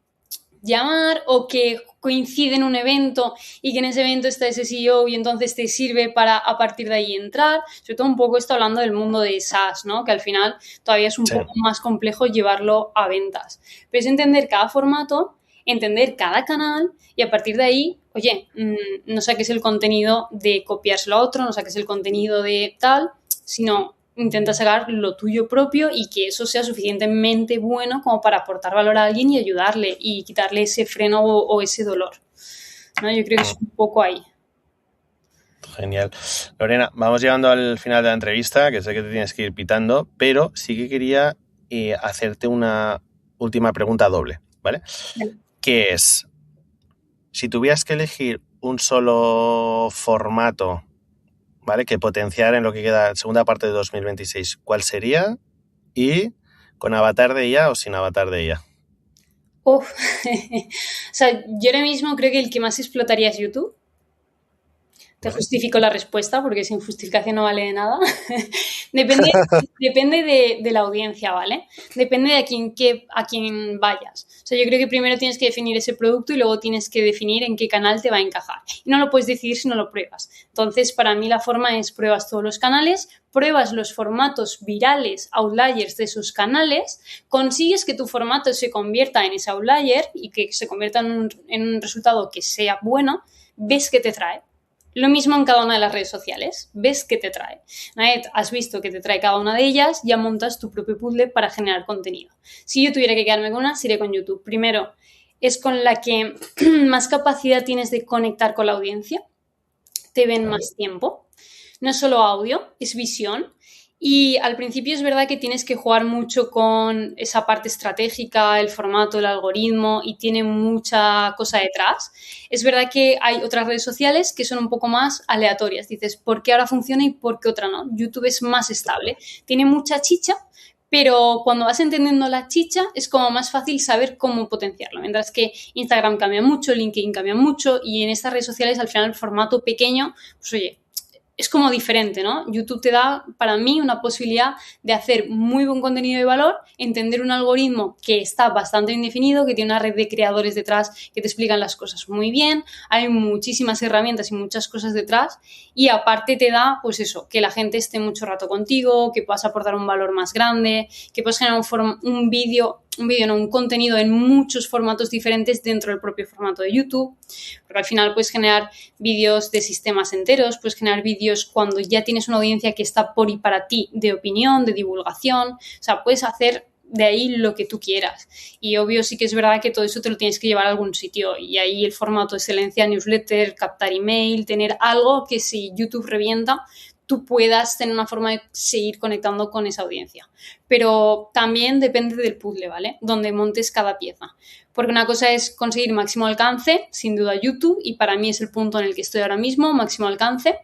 S2: llamar, o que coincide en un evento y que en ese evento está ese CEO y entonces te sirve para a partir de ahí entrar. Sobre todo un poco esto hablando del mundo de SaaS, ¿no? Que al final todavía es un poco más complejo llevarlo a ventas. Pero es entender cada formato, entender cada canal y a partir de ahí, oye, no saques el contenido de copiárselo a otro, no saques el contenido de tal, sino intenta sacar lo tuyo propio y que eso sea suficientemente bueno como para aportar valor a alguien y ayudarle y quitarle ese freno o ese dolor, ¿no? Yo creo que es un poco ahí.
S1: Genial. Lorena, vamos llegando al final de la entrevista, que sé que te tienes que ir pitando, pero sí que quería hacerte una última pregunta doble, ¿vale? Que es, si tuvieras que elegir un solo formato, ¿vale?, que potenciar en lo que queda segunda parte de 2026, ¿cuál sería? ¿Y con avatar de IA o sin avatar de IA?
S2: O sea, yo ahora mismo creo que el que más explotaría es YouTube. Te justifico la respuesta porque sin justificación no vale de nada. Depende de la audiencia, ¿vale? Depende de a quién vayas. O sea, yo creo que primero tienes que definir ese producto y luego tienes que definir en qué canal te va a encajar. Y no lo puedes decidir si no lo pruebas. Entonces, para mí la forma es pruebas todos los canales, pruebas los formatos virales, outliers de esos canales, consigues que tu formato se convierta en ese outlier y que se convierta en un resultado que sea bueno, ves que te trae. Lo mismo en cada una de las redes sociales. Ves qué te trae. Has visto que te trae cada una de ellas, ya montas tu propio puzzle para generar contenido. Si yo tuviera que quedarme con una, sería con YouTube. Primero, es con la que más capacidad tienes de conectar con la audiencia. Te ven más tiempo. No es solo audio, es visión. Y al principio es verdad que tienes que jugar mucho con esa parte estratégica, el formato, el algoritmo, y tiene mucha cosa detrás. Es verdad que hay otras redes sociales que son un poco más aleatorias. Dices, ¿por qué ahora funciona y por qué otra no? YouTube es más estable. Tiene mucha chicha, pero cuando vas entendiendo la chicha es como más fácil saber cómo potenciarlo. Mientras que Instagram cambia mucho, LinkedIn cambia mucho, y en estas redes sociales al final el formato pequeño, pues oye, es como diferente, ¿no? YouTube te da, para mí, una posibilidad de hacer muy buen contenido de valor, entender un algoritmo que está bastante bien definido, que tiene una red de creadores detrás que te explican las cosas muy bien, hay muchísimas herramientas y muchas cosas detrás, y aparte te da, pues eso, que la gente esté mucho rato contigo, que puedas aportar un valor más grande, que puedas generar un contenido en muchos formatos diferentes dentro del propio formato de YouTube, porque al final puedes generar vídeos de sistemas enteros, puedes generar vídeos cuando ya tienes una audiencia que está por y para ti, de opinión, de divulgación, o sea, puedes hacer de ahí lo que tú quieras. Y obvio sí que es verdad que todo eso te lo tienes que llevar a algún sitio, y ahí el formato de excelencia, newsletter, captar email, tener algo que si YouTube revienta, tú puedas tener una forma de seguir conectando con esa audiencia. Pero también depende del puzzle, ¿vale? Donde montes cada pieza. Porque una cosa es conseguir máximo alcance, sin duda YouTube, y para mí es el punto en el que estoy ahora mismo, máximo alcance.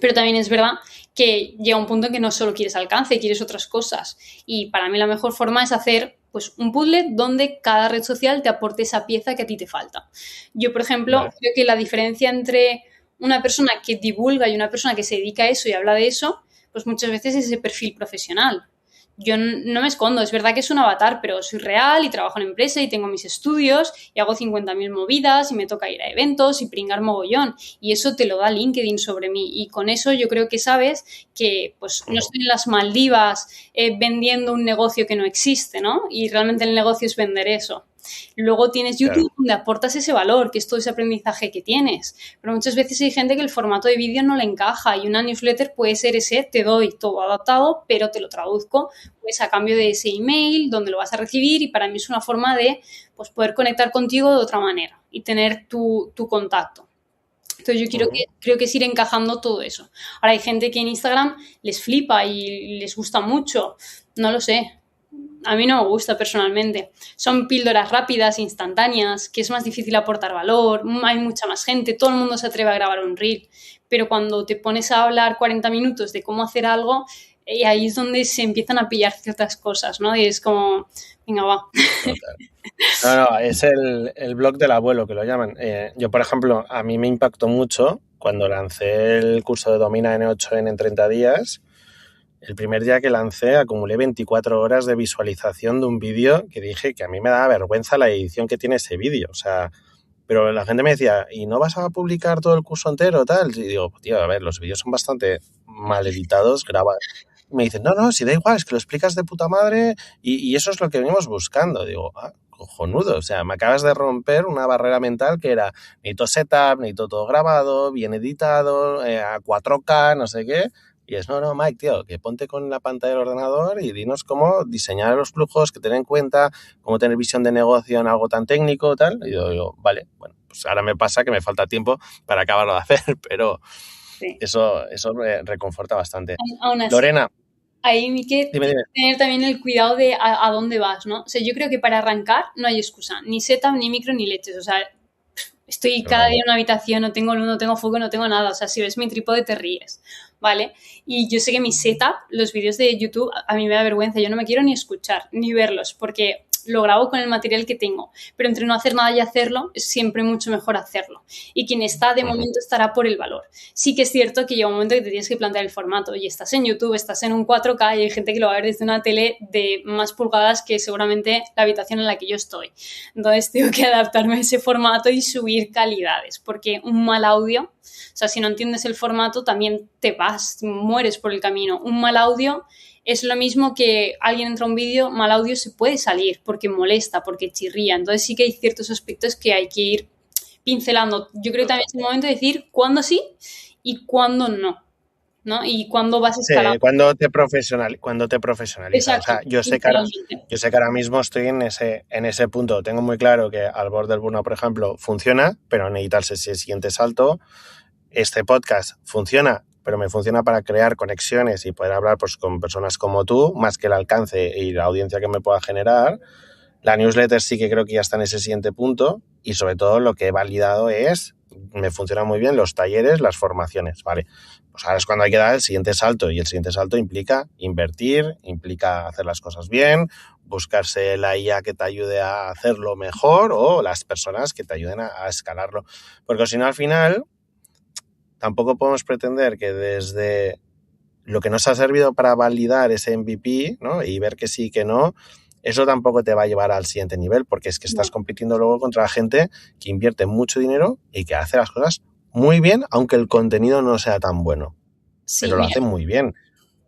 S2: Pero también es verdad que llega un punto en que no solo quieres alcance, quieres otras cosas. Y para mí la mejor forma es hacer pues un puzzle donde cada red social te aporte esa pieza que a ti te falta. Yo, por ejemplo, creo que la diferencia entre una persona que divulga y una persona que se dedica a eso y habla de eso, pues muchas veces es ese perfil profesional. Yo no me escondo, es verdad que es un avatar, pero soy real y trabajo en empresa y tengo mis estudios y hago 50.000 movidas y me toca ir a eventos y pringar mogollón, y eso te lo da LinkedIn sobre mí, y con eso yo creo que sabes que pues no estoy en las Maldivas vendiendo un negocio que no existe, ¿no? Y realmente el negocio es vender eso. Luego tienes YouTube, claro, donde aportas ese valor, que es todo ese aprendizaje que tienes. Pero muchas veces hay gente que el formato de vídeo no le encaja, y una newsletter puede ser ese, te doy todo adaptado, pero te lo traduzco pues a cambio de ese email donde lo vas a recibir, y para mí es una forma de pues, poder conectar contigo de otra manera y tener tu contacto. Entonces yo creo que es ir encajando todo eso. Ahora hay gente que en Instagram les flipa y les gusta mucho, no lo sé. a mí no me gusta personalmente. Son píldoras rápidas, instantáneas, que es más difícil aportar valor, hay mucha más gente, todo el mundo se atreve a grabar un reel, pero cuando te pones a hablar 40 minutos de cómo hacer algo, ahí es donde se empiezan a pillar ciertas cosas, ¿no? Y es como, venga, va.
S1: No, es el blog del abuelo, que lo llaman. Yo, por ejemplo, a mí me impactó mucho cuando lancé el curso de Domina N8N en 30 días. El primer día que lancé acumulé 24 horas de visualización de un vídeo que dije que a mí me daba vergüenza la edición que tiene ese vídeo. O sea, pero la gente me decía, ¿y no vas a publicar todo el curso entero tal? Y digo, tío, a ver, los vídeos son bastante mal editados, grabados. Me dicen, no, si da igual, es que lo explicas de puta madre y eso es lo que venimos buscando. Digo, cojonudo, o sea, me acabas de romper una barrera mental que era necesito setup, necesito todo grabado, bien editado, a 4K, no sé qué. Y es, no, Mike, tío, que ponte con la pantalla del ordenador y dinos cómo diseñar los flujos, que tener en cuenta, cómo tener visión de negocio en algo tan técnico, tal. Y yo digo, vale, bueno, pues ahora me pasa que me falta tiempo para acabarlo de hacer, pero sí, eso me reconforta bastante.
S2: Aún así,
S1: Lorena.
S2: Ahí hay que tener también el cuidado de a dónde vas, ¿no? O sea, yo creo que para arrancar no hay excusa, ni setup, ni micro, ni leches. O sea, estoy cada día en una habitación, no tengo luz, no tengo foco, no tengo nada. O sea, si ves mi trípode te ríes, ¿vale? Y yo sé que mi setup, los vídeos de YouTube, a mí me da vergüenza. Yo no me quiero ni escuchar, ni verlos, porque lo grabo con el material que tengo. Pero entre no hacer nada y hacerlo, es siempre mucho mejor hacerlo. Y quien está, de momento, estará por el valor. Sí que es cierto que llega un momento que te tienes que plantear el formato. Y estás en YouTube, estás en un 4K y hay gente que lo va a ver desde una tele de más pulgadas que seguramente la habitación en la que yo estoy. Entonces tengo que adaptarme a ese formato y subir calidades. Porque un mal audio, o sea, si no entiendes el formato, también te vas, mueres por el camino. Un mal audio es lo mismo que alguien entra a un vídeo, mal audio se puede salir porque molesta, porque chirría. Entonces sí que hay ciertos aspectos que hay que ir pincelando. Yo creo que también es el momento de decir cuándo sí y cuándo no, ¿no? Y cuándo vas a escalar.
S1: Sí, cuando te profesionalizas.
S2: Exacto,
S1: o sea, yo sé que ahora mismo estoy en ese punto. Tengo muy claro que Al borde del burnout, por ejemplo, funciona, pero necesitas ese siguiente salto. Este podcast funciona, pero me funciona para crear conexiones y poder hablar pues, con personas como tú, más que el alcance y la audiencia que me pueda generar. La newsletter sí que creo que ya está en ese siguiente punto y sobre todo lo que he validado me funcionan muy bien los talleres, las formaciones, ¿vale? Pues ahora es cuando hay que dar el siguiente salto y el siguiente salto implica invertir, implica hacer las cosas bien, buscarse la IA que te ayude a hacerlo mejor o las personas que te ayuden a escalarlo. Porque si no, al final, tampoco podemos pretender que desde lo que nos ha servido para validar ese MVP, ¿no? Y ver que sí y que no, eso tampoco te va a llevar al siguiente nivel, porque es que estás compitiendo luego contra gente que invierte mucho dinero y que hace las cosas muy bien, aunque el contenido no sea tan bueno. Sí, pero lo hace muy bien.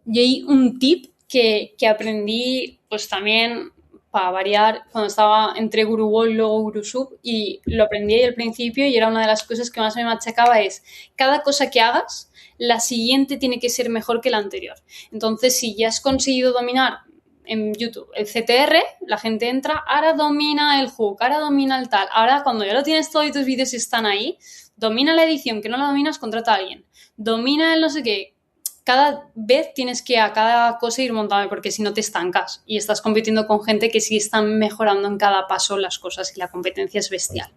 S2: Y hay un tip que aprendí, pues también para variar, cuando estaba entre GuruWall y luego GuruSub, y lo aprendí ahí al principio y era una de las cosas que más me machacaba, es cada cosa que hagas, la siguiente tiene que ser mejor que la anterior. Entonces, si ya has conseguido dominar en YouTube el CTR, la gente entra, ahora domina el hook, ahora domina el tal, ahora cuando ya lo tienes todo y tus vídeos están ahí, domina la edición, que no la dominas, contrata a alguien, domina el no sé qué. Cada vez tienes que a cada cosa ir montando, porque si no te estancas y estás compitiendo con gente que sí están mejorando en cada paso las cosas y la competencia es bestial.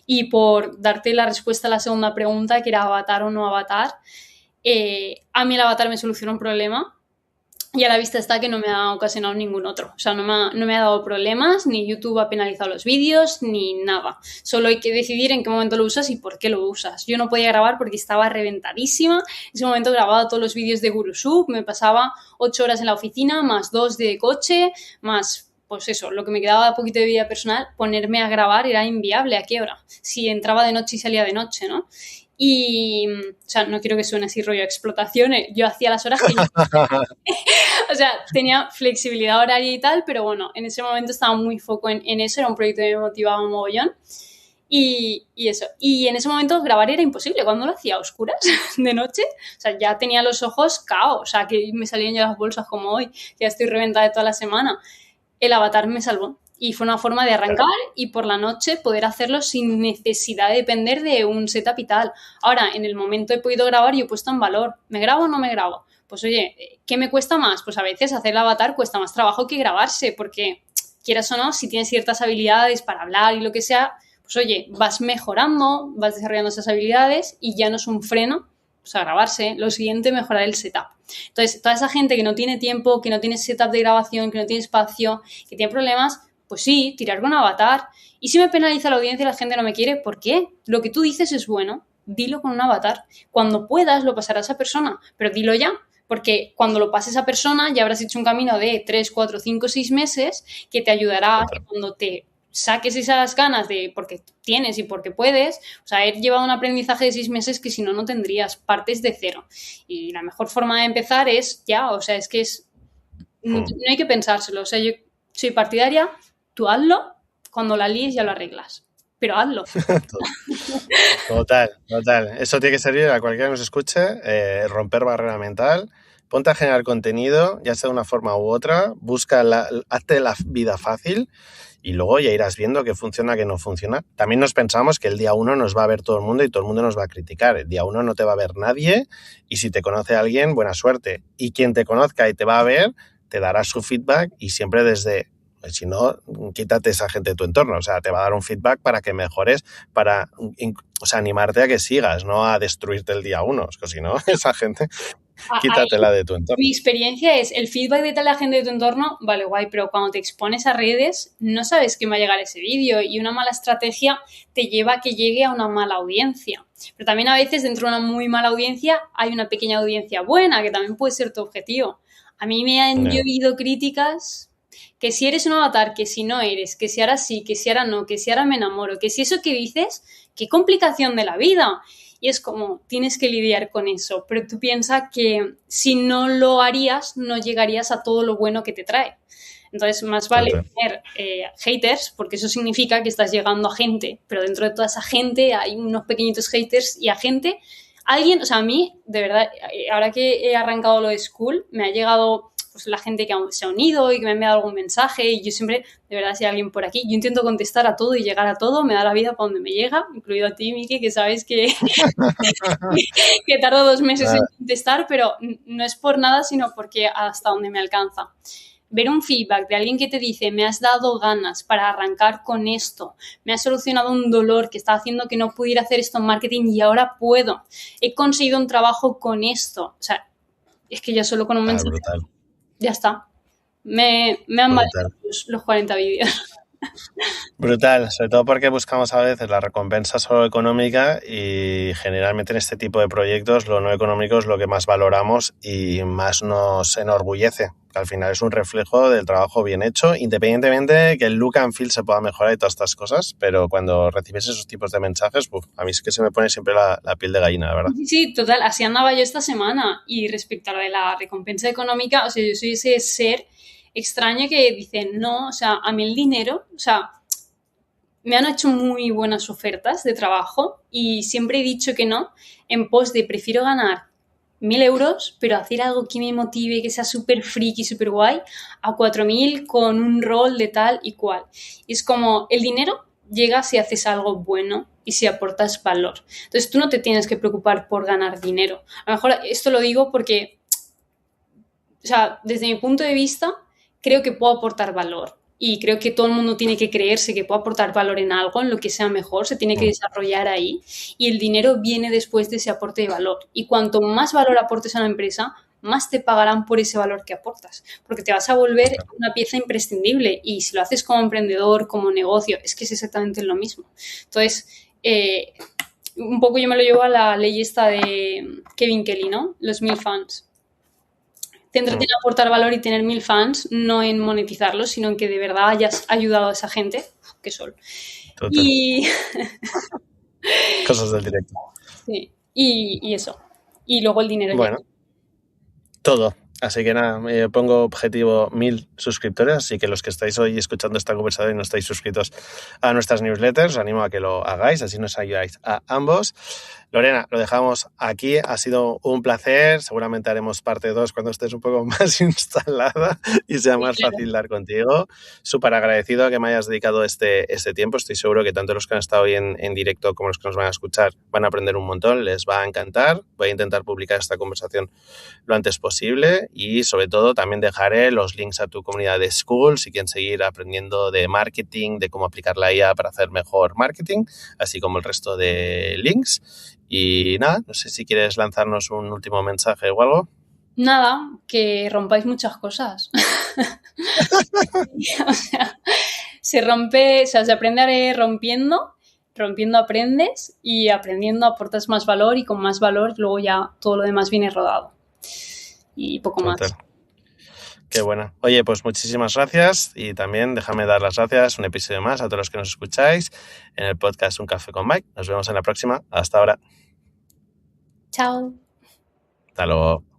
S2: Y por darte la respuesta a la segunda pregunta, que era avatar o no avatar, a mí el avatar me soluciona un problema y a la vista está que no me ha ocasionado ningún otro. O sea, no me ha dado problemas, ni YouTube ha penalizado los vídeos, ni nada. Solo hay que decidir en qué momento lo usas y por qué lo usas. Yo no podía grabar porque estaba reventadísima. En ese momento grababa todos los vídeos de GuruSub, me pasaba 8 horas en la oficina, más 2 de coche, más, pues eso, lo que me quedaba de poquito de vida personal, ponerme a grabar era inviable. ¿A qué hora? Si entraba de noche y salía de noche, ¿no? Y, o sea, no quiero que suene así rollo explotación, yo hacía las horas que yo... O sea, tenía flexibilidad horaria y tal, pero bueno, en ese momento estaba muy foco en eso, era un proyecto que me motivaba un mogollón y eso. Y en ese momento grabar era imposible, cuando lo hacía a oscuras de noche, o sea, ya tenía los ojos cao, o sea, que me salían ya las bolsas como hoy, ya estoy reventada de toda la semana. El avatar me salvó. Y fue una forma de arrancar y por la noche poder hacerlo sin necesidad de depender de un setup y tal. Ahora, en el momento he podido grabar y he puesto en valor. ¿Me grabo o no me grabo? Pues oye, ¿qué me cuesta más? Pues a veces hacer el avatar cuesta más trabajo que grabarse, porque quieras o no, si tienes ciertas habilidades para hablar y lo que sea, pues oye, vas mejorando, vas desarrollando esas habilidades y ya no es un freno, pues a grabarse. Lo siguiente, mejorar el setup. Entonces, toda esa gente que no tiene tiempo, que no tiene setup de grabación, que no tiene espacio, que tiene problemas, pues sí, tirar con un avatar. Y si me penaliza la audiencia y la gente no me quiere, ¿por qué? Lo que tú dices es bueno, dilo con un avatar. Cuando puedas, lo pasará a esa persona, pero dilo ya. Porque cuando lo pases a esa persona ya habrás hecho un camino de 3, 4, 5, 6 meses que te ayudará a que cuando te saques esas ganas de porque tienes y porque puedes, o sea, he llevado un aprendizaje de 6 meses que si no, no tendrías, partes de cero. Y la mejor forma de empezar es ya, o sea, es que es, no hay que pensárselo, o sea, yo soy partidaria, tú hazlo, cuando la líes ya lo arreglas, pero hazlo.
S3: Total. Eso tiene que servir a cualquiera que nos escuche, romper barrera mental, ponte a generar contenido, ya sea de una forma u otra, hazte la vida fácil y luego ya irás viendo qué funciona, qué no funciona. También nos pensamos que el día 1 nos va a ver todo el mundo y todo el mundo nos va a criticar. El día 1 no te va a ver nadie y si te conoce alguien, buena suerte. Y quien te conozca y te va a ver, te dará su feedback y siempre desde... Si no, quítate esa gente de tu entorno. O sea, te va a dar un feedback para que mejores, para animarte a que sigas, no a destruirte el día 1. Es que si no, esa gente, quítatela de tu entorno.
S2: Mi experiencia es el feedback de tal la gente de tu entorno, vale, guay, pero cuando te expones a redes, no sabes que va a llegar ese vídeo y una mala estrategia te lleva a que llegue a una mala audiencia. Pero también a veces dentro de una muy mala audiencia hay una pequeña audiencia buena, que también puede ser tu objetivo. A mí me han llovido críticas... Que si eres un avatar, que si no eres, que si ahora sí, que si ahora no, que si ahora me enamoro, que si eso que dices, qué complicación de la vida. Y es como, tienes que lidiar con eso. Pero tú piensas que si no lo harías, no llegarías a todo lo bueno que te trae. Entonces, más vale tener haters, porque eso significa que estás llegando a gente. Pero dentro de toda esa gente hay unos pequeñitos haters y a gente... Alguien, o sea, a mí, de verdad, ahora que he arrancado lo de School, me ha llegado... pues la gente que se ha unido y que me ha enviado algún mensaje y yo siempre, de verdad, si hay alguien por aquí, yo intento contestar a todo y llegar a todo, me da la vida para donde me llega, incluido a ti, Miki, que sabes que tardo 2 meses en contestar, pero no es por nada, sino porque hasta donde me alcanza. Ver un feedback de alguien que te dice, me has dado ganas para arrancar con esto, me has solucionado un dolor que estaba haciendo que no pudiera hacer esto en marketing y ahora puedo, he conseguido un trabajo con esto, o sea, es que ya solo con un mensaje...
S3: Brutal.
S2: Ya está. Me han valido los 40 vídeos.
S3: Brutal, sobre todo porque buscamos a veces la recompensa solo económica y generalmente en este tipo de proyectos lo no económico es lo que más valoramos y más nos enorgullece, que al final es un reflejo del trabajo bien hecho, independientemente de que el look and feel se pueda mejorar y todas estas cosas, pero cuando recibes esos tipos de mensajes, a mí es que se me pone siempre la piel de gallina, la verdad.
S2: Sí, total, así andaba yo esta semana y respecto a lo de la recompensa económica, o sea, yo soy ese ser extraño que dice, no, o sea, a mí el dinero, o sea, me han hecho muy buenas ofertas de trabajo y siempre he dicho que no, en pos de prefiero ganar 1.000 euros, pero hacer algo que me motive, que sea súper friki, súper guay, a 4.000 con un rol de tal y cual. Y es como, el dinero llega si haces algo bueno y si aportas valor. Entonces, tú no te tienes que preocupar por ganar dinero. A lo mejor esto lo digo porque, o sea, desde mi punto de vista, creo que puedo aportar valor. Y creo que todo el mundo tiene que creerse que puede aportar valor en algo, en lo que sea mejor, se tiene que desarrollar ahí y el dinero viene después de ese aporte de valor. Y cuanto más valor aportes a la empresa, más te pagarán por ese valor que aportas, porque te vas a volver una pieza imprescindible y si lo haces como emprendedor, como negocio, es que es exactamente lo mismo. Entonces, un poco yo me lo llevo a la ley esta de Kevin Kelly, ¿no? Los 1.000 fans. Céntrate en aportar valor y tener 1.000 fans, no en monetizarlos, sino en que de verdad hayas ayudado a esa gente. ¡Qué sol!
S3: Total.
S2: Y...
S3: Cosas del directo.
S2: Sí, y eso. Y luego el dinero.
S3: Bueno, todo. Así que nada, me pongo objetivo 1000 suscriptores, así que los que estáis hoy escuchando esta conversación y no estáis suscritos a nuestras newsletters, os animo a que lo hagáis, así nos ayudáis a ambos. Lorena, lo dejamos aquí, ha sido un placer, seguramente haremos parte 2 cuando estés un poco más instalada y sea más fácil dar contigo. Súper agradecido a que me hayas dedicado este tiempo, estoy seguro que tanto los que han estado hoy en directo como los que nos van a escuchar van a aprender un montón, les va a encantar. Voy a intentar publicar esta conversación lo antes posible y sobre todo también dejaré los links a tu comunidad de School si quieren seguir aprendiendo de marketing, de cómo aplicar la IA para hacer mejor marketing, así como el resto de links. Y nada, no sé si quieres lanzarnos un último mensaje o algo.
S2: Nada, que rompáis muchas cosas. O sea, se aprende rompiendo aprendes y aprendiendo aportas más valor y con más valor luego ya todo lo demás viene rodado. Y poco más.
S3: Qué buena. Oye, pues muchísimas gracias y también déjame dar las gracias un episodio más a todos los que nos escucháis en el podcast Un Café con Mike. Nos vemos en la próxima. Hasta ahora.
S2: Chao.
S3: Hasta luego.